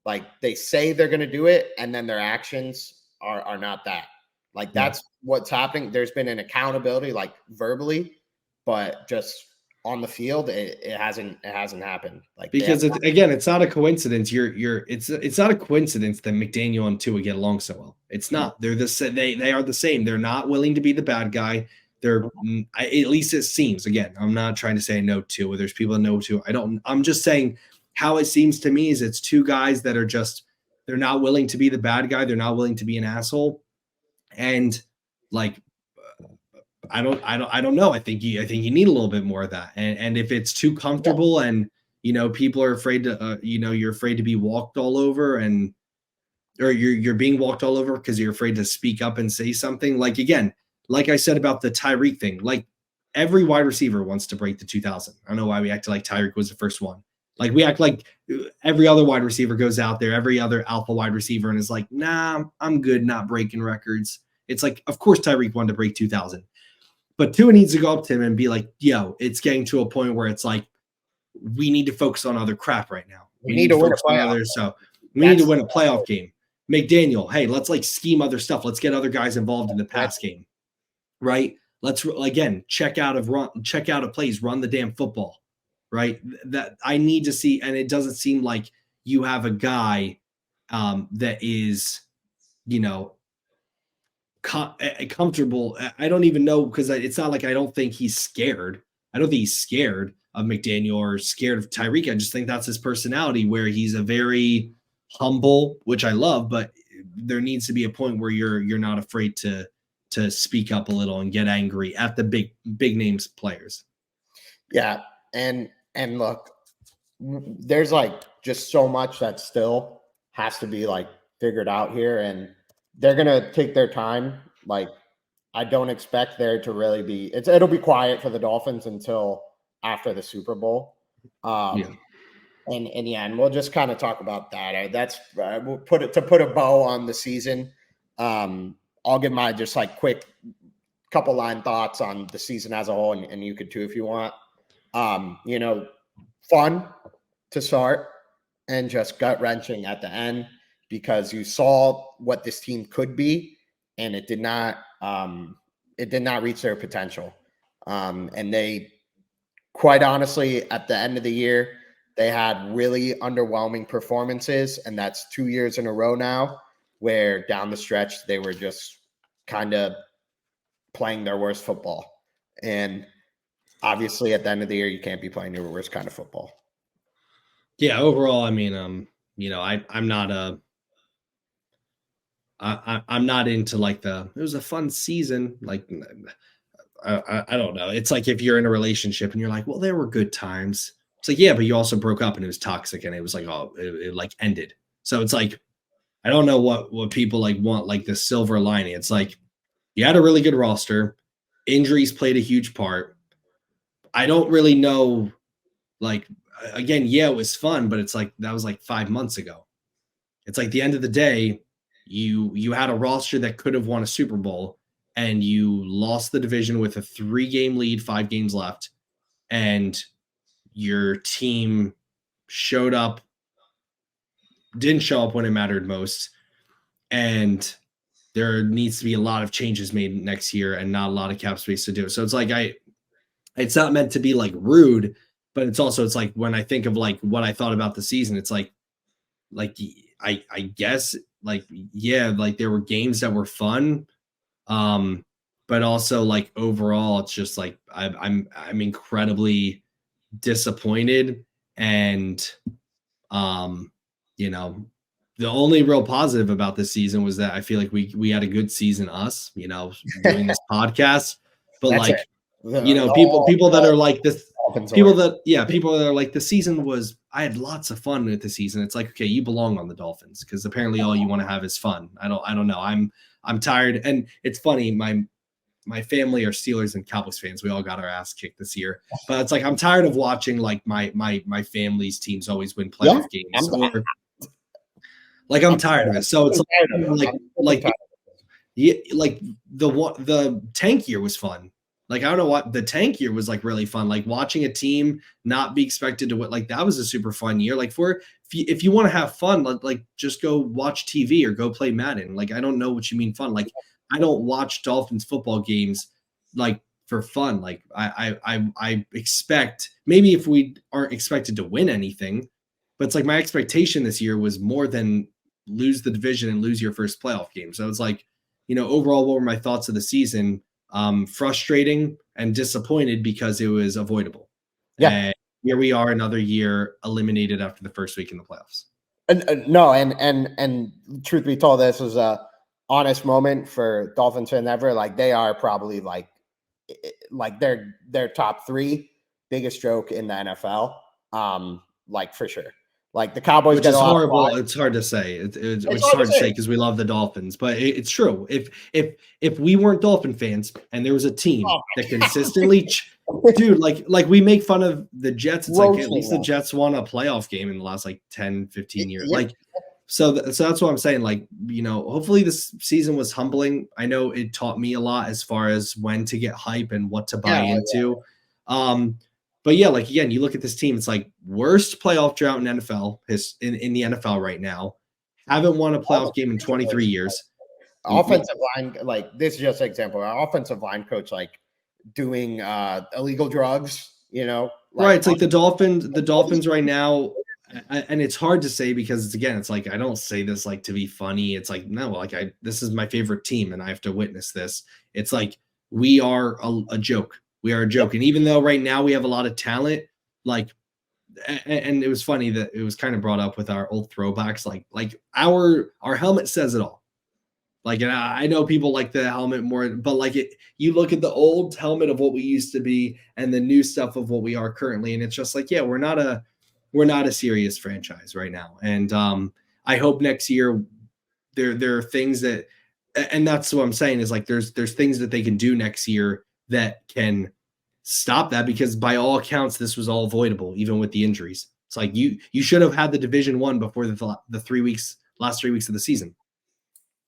Like, they say they're going to do it, and then their actions are not that. Like, that's what's happening. There's been an accountability, like, verbally, but just on the field, it hasn't happened. Like, because it's not a coincidence. It's not a coincidence that McDaniel and Tua get along so well. It's not. They're they are the same. They're not willing to be the bad guy. They're at least it seems. Again, I'm not trying to say no to. There's people that know to. I'm just saying how it seems to me is it's two guys that are just they're not willing to be the bad guy. They're not willing to be an asshole, and like. I don't know. I think you need a little bit more of that. And if it's too comfortable and, people are afraid to, you're afraid to be walked all over or you're being walked all over because you're afraid to speak up and say something. Like, again, like I said about the Tyreek thing, like every wide receiver wants to break the 2000. I don't know why we acted like Tyreek was the first one. Like, we act like every other wide receiver goes out there, every other alpha wide receiver, and is like, nah, I'm good not breaking records. It's like, of course, Tyreek wanted to break 2000. But Tua needs to go up to him and be like, yo, it's getting to a point where it's like, we need to focus on other crap right now. We need to win a playoff. So we need to win a playoff game. McDaniel, hey, let's like scheme other stuff. Let's get other guys involved in the pass game, right? Let's, again, check out of plays, run the damn football, right? That I need to see. And it doesn't seem like you have a guy that is, comfortable. I don't even know, because it's not like I don't think he's scared. I don't think he's scared of McDaniel or scared of Tyreek. I just think that's his personality, where he's a very humble, which I love, but there needs to be a point where you're not afraid to speak up a little and get angry at the big names players. Yeah. And look, there's like just so much that still has to be like figured out here, and they're going to take their time. Like, I don't expect there to really be, it'll be quiet for the Dolphins until after the Super Bowl. And we'll just kind of talk about that. We'll put a bow on the season. I'll give my just like quick couple line thoughts on the season as a whole, and you could too if you want. Fun to start and just gut wrenching at the end, because you saw what this team could be, and it did not reach their potential. And they, quite honestly, at the end of the year, they had really underwhelming performances, and that's 2 years in a row now, where down the stretch they were just kind of playing their worst football. And obviously, at the end of the year, you can't be playing your worst kind of football. Yeah, overall, I mean, I'm not I'm not into like it was a fun season. Like, I don't know. It's like if you're in a relationship and you're like, well, there were good times. It's like, yeah, but you also broke up and it was toxic and it was like, oh, it like ended. So it's like, I don't know what people like want, like the silver lining. It's like, you had a really good roster. Injuries played a huge part. I don't really know, like, again, yeah, it was fun, but it's like, that was like 5 months ago. It's like the end of the day, you had a roster that could have won a Super Bowl, and you lost the division with a 3-game lead, 5 games left, and your team showed up, didn't show up when it mattered most. And there needs to be a lot of changes made next year and not a lot of cap space to do it. So it's like, it's not meant to be like rude, but it's like when I think of like what I thought about the season, it's like I guess like, yeah, like there were games that were fun. But also like overall, it's just like I'm incredibly disappointed. And you know, the only real positive about this season was that I feel like we had a good season, us, doing this podcast. But That's it. like, people that are like this, people that are like the season was, I had lots of fun with the season. It's like, okay, you belong on the Dolphins because apparently all you want to have is fun. I don't know. I'm tired. And it's funny, my family are Steelers and Cowboys fans. We all got our ass kicked this year, but it's like I'm tired of watching like my family's teams always win playoff games. I'm tired of it. So it's like the tank year was fun. Like I don't know what the tank year was like really fun. Like watching a team not be expected to win, like that was a super fun year. Like if you want to have fun, like just go watch TV or go play Madden. Like I don't know what you mean fun. Like I don't watch Dolphins football games like for fun. Like I expect, maybe if we aren't expected to win anything, but it's like my expectation this year was more than lose the division and lose your first playoff game. So it's like, overall, what were my thoughts of the season? Frustrating and disappointed because it was avoidable. Yeah. And here we are, another year eliminated after the first week in the playoffs. No, and truth be told, this was a honest moment for Dolphins fans ever. Like they are probably like their top 3 biggest joke in the NFL. Like for sure. Like the Cowboys, which is horrible. It's hard to say. It's hard to say because we love the Dolphins, but it's true. If we weren't Dolphin fans and there was a team that consistently, dude, like we make fun of the Jets. It's like at least the Jets won a playoff game in the last like 10, 15 years. Like, so that's what I'm saying. Like, hopefully this season was humbling. I know it taught me a lot as far as when to get hype and what to buy into. But yeah, like again, you look at this team, it's like worst playoff drought in NFL in the NFL right now. Haven't won a playoff game in 23 years. Offensive line, like this is just an example. Our offensive line coach like doing illegal drugs, right. It's like the Dolphins right now. And it's hard to say because it's like, I don't say this like to be funny. It's like, no, like this is my favorite team and I have to witness this. It's like, we are a joke. We are a joke. And even though right now we have a lot of talent, like, and it was funny that it was kind of brought up with our old throwbacks, like our helmet says it all. Like, and I know people like the helmet more, but like you look at the old helmet of what we used to be and the new stuff of what we are currently. And it's just like, yeah, we're not a serious franchise right now. And I hope next year there are things that, and that's what I'm saying is like, there's things that they can do next year that can stop that, because by all accounts, this was all avoidable, even with the injuries. It's like you should have had the division won before the last 3 weeks of the season.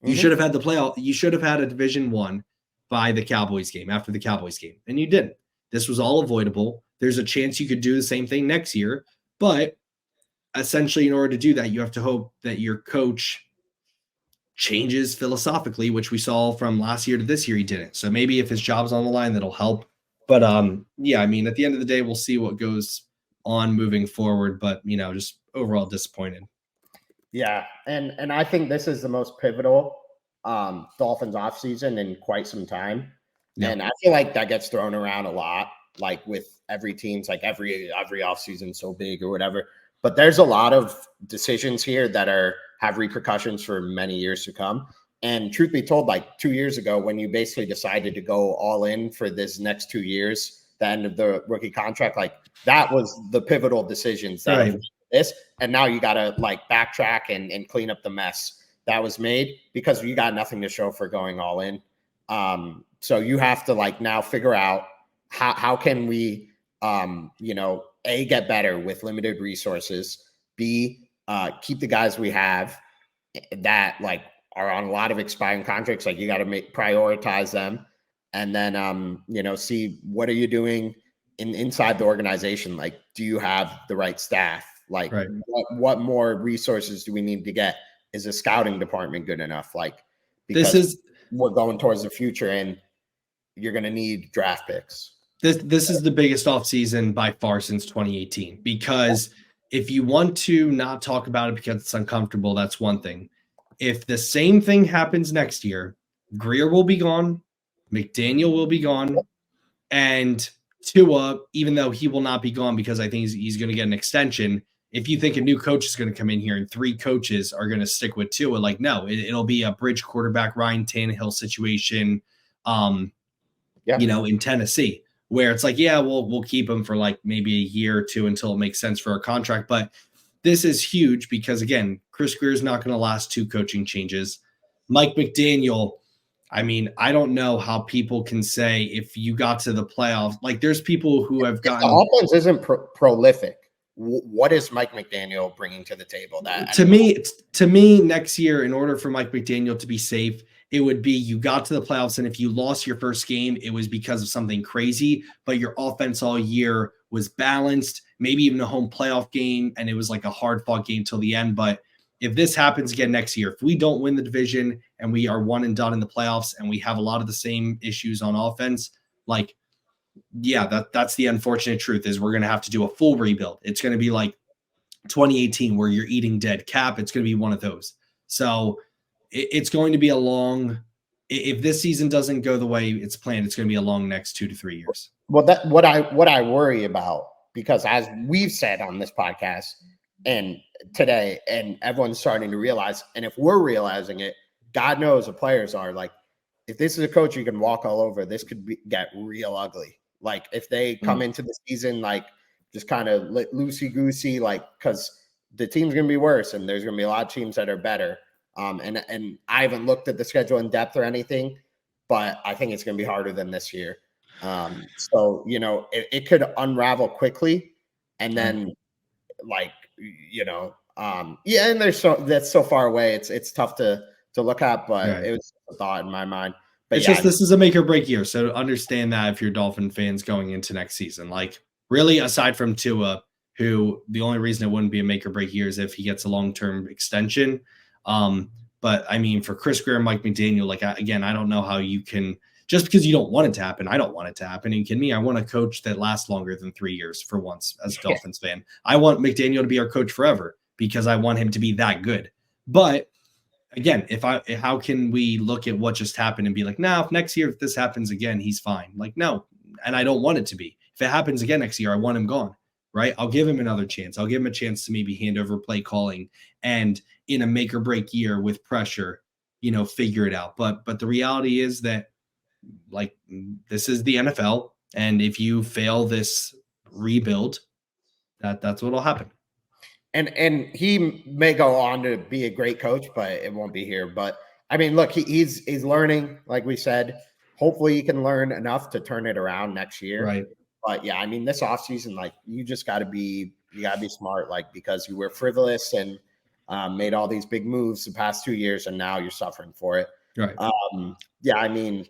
You should have had the playoff. You should have had a division won by the Cowboys game, after the Cowboys game, and you didn't. This was all avoidable. There's a chance you could do the same thing next year, but essentially in order to do that, you have to hope that your coach changes philosophically, which we saw from last year to this year, he didn't. So maybe if his job's on the line, that'll help. But yeah, I mean, at the end of the day, we'll see what goes on moving forward. But just overall disappointed. Yeah, and I think this is the most pivotal Dolphins offseason in quite some time. Yeah. And I feel like that gets thrown around a lot, like with every team's like every offseason so big or whatever. But there's a lot of decisions here that have repercussions for many years to come. And truth be told, like 2 years ago, when you basically decided to go all in for this next 2 years, the end of the rookie contract, like that was the pivotal decisions that right. This. And now you got to like backtrack and clean up the mess that was made because you got nothing to show for going all in. So you have to like now figure out how can we, A, get better with limited resources, B, keep the guys we have that like are on a lot of expiring contracts. Like you got to prioritize them, and then see what are you doing inside the organization. Like, do you have the right staff? Like, Right. what more resources do we need to get? Is the scouting department good enough? Like, This we're going towards the future and you're going to need draft picks. is the biggest offseason by far since 2018, because if you want to not talk about it because it's uncomfortable, that's one thing. If the same thing happens next year, Greer will be gone, McDaniel will be gone, and Tua, even though he will not be gone because I think he's going to get an extension. If you think a new coach is going to come in here and 3 coaches are going to stick with Tua, like, no, it'll be a bridge quarterback Ryan Tannehill situation, in Tennessee, where it's like, yeah, we'll keep him for like maybe a year or 2 until it makes sense for a contract. But this is huge because, again, Chris Grier is not going to last 2 coaching changes. Mike McDaniel, I mean, I don't know how people can say if you got to the playoffs, like there's people who have gotten. The offense isn't prolific. What is Mike McDaniel bringing to the table? To me, next year, in order for Mike McDaniel to be safe, it would be you got to the playoffs, and if you lost your first game, it was because of something crazy, but your offense all year was balanced, maybe even a home playoff game, and it was like a hard-fought game till the end. But if this happens again next year, if we don't win the division and we are one and done in the playoffs and we have a lot of the same issues on offense, like, yeah, that's the unfortunate truth is we're going to have to do a full rebuild. It's going to be like 2018 where you're eating dead cap. It's going to be one of those. So it's going to be a long, if this season doesn't go the way it's planned, it's going to be a long next 2 to 3 years. Well, that what I worry about, because as we've said on this podcast and today, and everyone's starting to realize, and if we're realizing it, God knows the players are, like, if this is a coach you can walk all over, this could get real ugly. Like, if they come into the season like just kind of loosey goosey, like, because the team's going to be worse and there's going to be a lot of teams that are better. And I haven't looked at the schedule in depth or anything, but I think it's going to be harder than this year. So, it could unravel quickly, and then and that's so far away. It's tough to look at, but It was a thought in my mind. But it's just, this is a make or break year. So understand that if you're Dolphin fans going into next season, like, really, aside from Tua, who the only reason it wouldn't be a make or break year is if he gets a long-term extension. But I mean, for Chris Grier and Mike McDaniel, like, again, I don't know how you can, just because you don't want it to happen. I don't want it to happen. And kidding me, I want a coach that lasts longer than 3 years for once as a Dolphins fan. I want McDaniel to be our coach forever because I want him to be that good. But again, how can we look at what just happened and be like, nah, if next year, if this happens again, he's fine. Like, no, and I don't want it to be. If it happens again next year, I want him gone, right? I'll give him another chance. I'll give him a chance to maybe hand over play calling and in a make or break year with pressure, figure it out. But the reality is that, like, this is the NFL. And if you fail this rebuild, that's what'll happen. And he may go on to be a great coach, but it won't be here. But I mean, look, he's learning, like we said. Hopefully he can learn enough to turn it around next year. Right. But yeah, I mean, this offseason, like, you just gotta be smart, like, because you were frivolous and made all these big moves the past 2 years, and now you're suffering for it. Right. Yeah, I mean,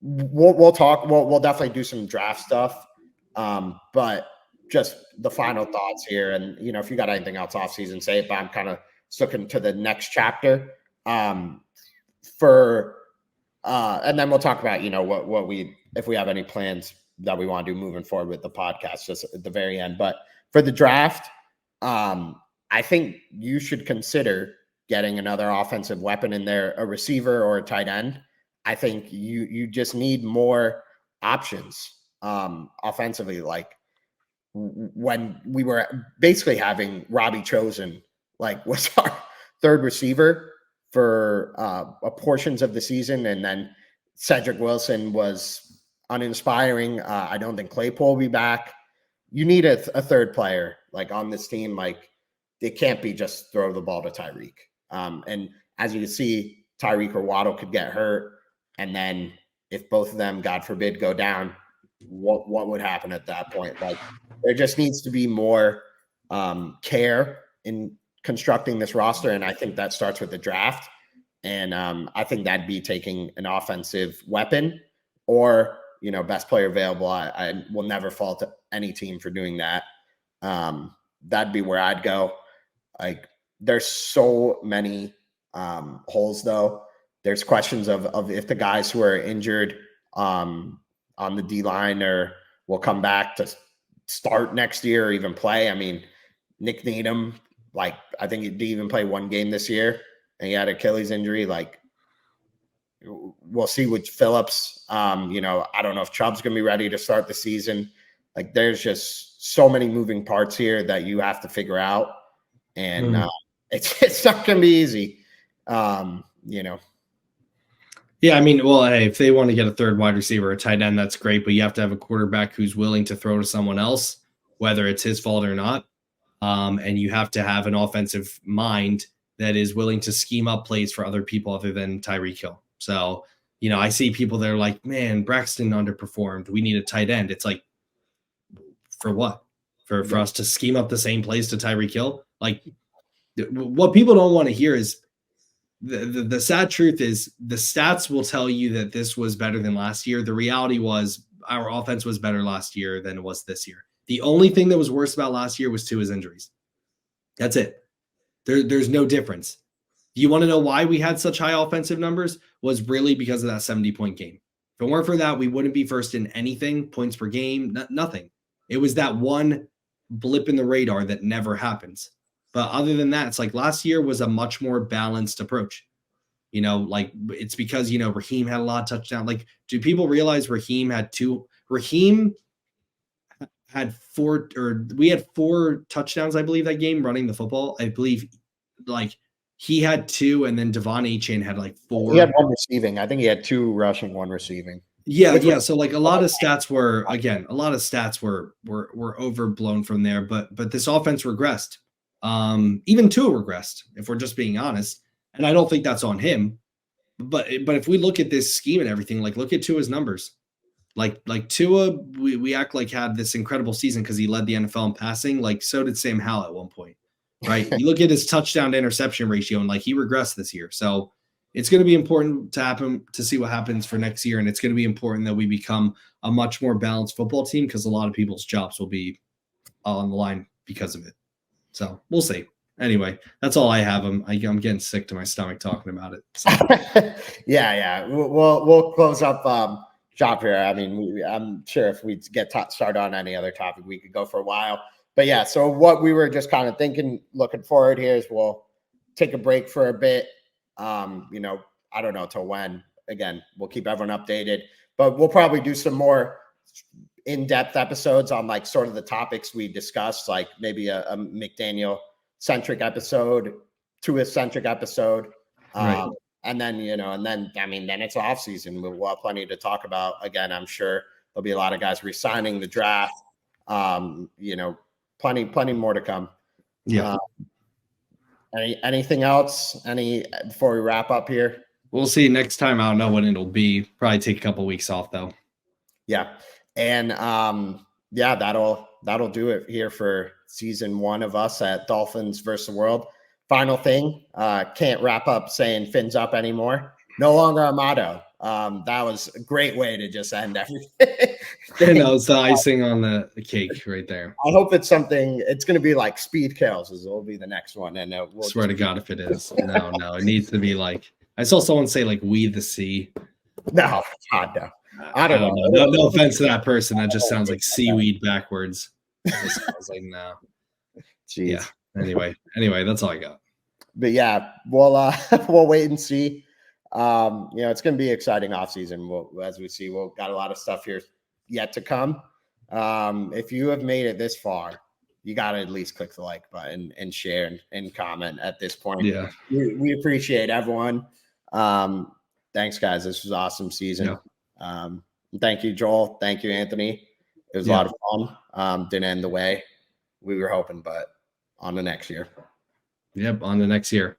we'll talk. We'll definitely do some draft stuff. But just the final thoughts here, and if you got anything else off season, say it. But I'm kind of looking to the next chapter. And then we'll talk about if we have any plans that we want to do moving forward with the podcast just at the very end. But for the draft, I think you should consider getting another offensive weapon in there, a receiver or a tight end. I think you just need more options offensively. Like, when we were basically having Robbie Chosen, like, was our third receiver for portions of the season, and then Cedric Wilson was uninspiring. I don't think Claypool will be back. You need a third player, like, on this team. Like, it can't be just throw the ball to Tyreek. And as you can see, Tyreek or Waddle could get hurt, and then if both of them, God forbid, go down, what would happen at that point? Like, there just needs to be more care in constructing this roster, and I think that starts with the draft. And I think that'd be taking an offensive weapon or best player available. I will never fault any team for doing that. that'd be where I'd go. Like, there's so many holes though. There's questions of if the guys who are injured on the D line will come back to start next year or even play. I mean, Nick Needham, like, I think he didn't even play one game this year, and he had Achilles injury. Like, we'll see with Phillips. I don't know if Chubb's going to be ready to start the season. Like, there's just so many moving parts here that you have to figure out. And it's not going to be easy, Yeah, I mean, well, hey, if they want to get a third wide receiver, a tight end, that's great, but you have to have a quarterback who's willing to throw to someone else, whether it's his fault or not. And you have to have an offensive mind that is willing to scheme up plays for other people other than Tyreek Hill. So, I see people that are like, man, Braxton underperformed. We need a tight end. It's like, for what? For us to scheme up the same plays to Tyreek Hill? Like, what people don't want to hear is the sad truth is the stats will tell you that this was better than last year. The reality was our offense was better last year than it was this year. The only thing that was worse about last year was Tua's injuries. That's it. There's no difference. You want to know why we had such high offensive numbers? Was really because of that 70-point game. If it weren't for that, we wouldn't be first in anything, points per game, nothing. It was that one blip in the radar that never happens. But other than that, it's like last year was a much more balanced approach. Like, it's because, Raheem had a lot of touchdowns. Like, do people realize Raheem had we had 4 touchdowns, I believe, that game running the football. I believe, like, he had 2, and then Devon Achane had like 4. He had 1 receiving. I think he had 2 rushing, 1 receiving. Yeah. So like a lot of stats were overblown from there, but this offense regressed. Even Tua regressed, if we're just being honest. And I don't think that's on him. But if we look at this scheme and everything, like, look at Tua's numbers. Like Tua, we act like had this incredible season because he led the NFL in passing. Like, so did Sam Howell at one point, right? You look at his touchdown to interception ratio, and like, he regressed this year. So it's going to be important to see what happens for next year. And it's going to be important that we become a much more balanced football team, because a lot of people's jobs will be on the line because of it. So we'll see. Anyway, that's all I have. I'm getting sick to my stomach talking about it. So. Yeah. We'll close up shop here. I mean, I'm sure if we get started on any other topic, we could go for a while. But yeah, so what we were just kind of thinking, looking forward here, is we'll take a break for a bit. I don't know till when. Again, we'll keep everyone updated, but we'll probably do some more in-depth episodes on like sort of the topics we discussed, like maybe a McDaniel centric episode, Tua-centric episode. Right. And then then it's off season. We'll have plenty to talk about. Again, I'm sure there'll be a lot of guys resigning, the draft. Plenty more to come. Yeah. Anything else? Before we wrap up here? We'll see next time. I don't know when it'll be. Probably take a couple of weeks off though. Yeah. And that'll do it here for season 1 of us at Dolphins versus the World. Final thing, can't wrap up saying fins up anymore. No longer our motto. That was a great way to just end everything. It's the icing on the cake right there. I hope it's something. It's going to be like Speed Kills. It'll be the next one. And we'll swear to God, if it is. No, it needs to be like, I saw someone say like "We the Sea." No, God, no. I don't know. No offense to that person. That just sounds like seaweed backwards. I was like, no. Jeez. Yeah. Anyway, that's all I got. But yeah, we'll wait and see. It's going to be exciting off season. As we see, we've got a lot of stuff here yet to come. If you have made it this far, you got to at least click the like button and share and comment at this point. Yeah. We appreciate everyone. Thanks guys. This was an awesome season. Yeah. Thank you, Joel. Thank you, Anthony. It was a lot of fun. Didn't end the way we were hoping, but on to next year. Yep. On to next year.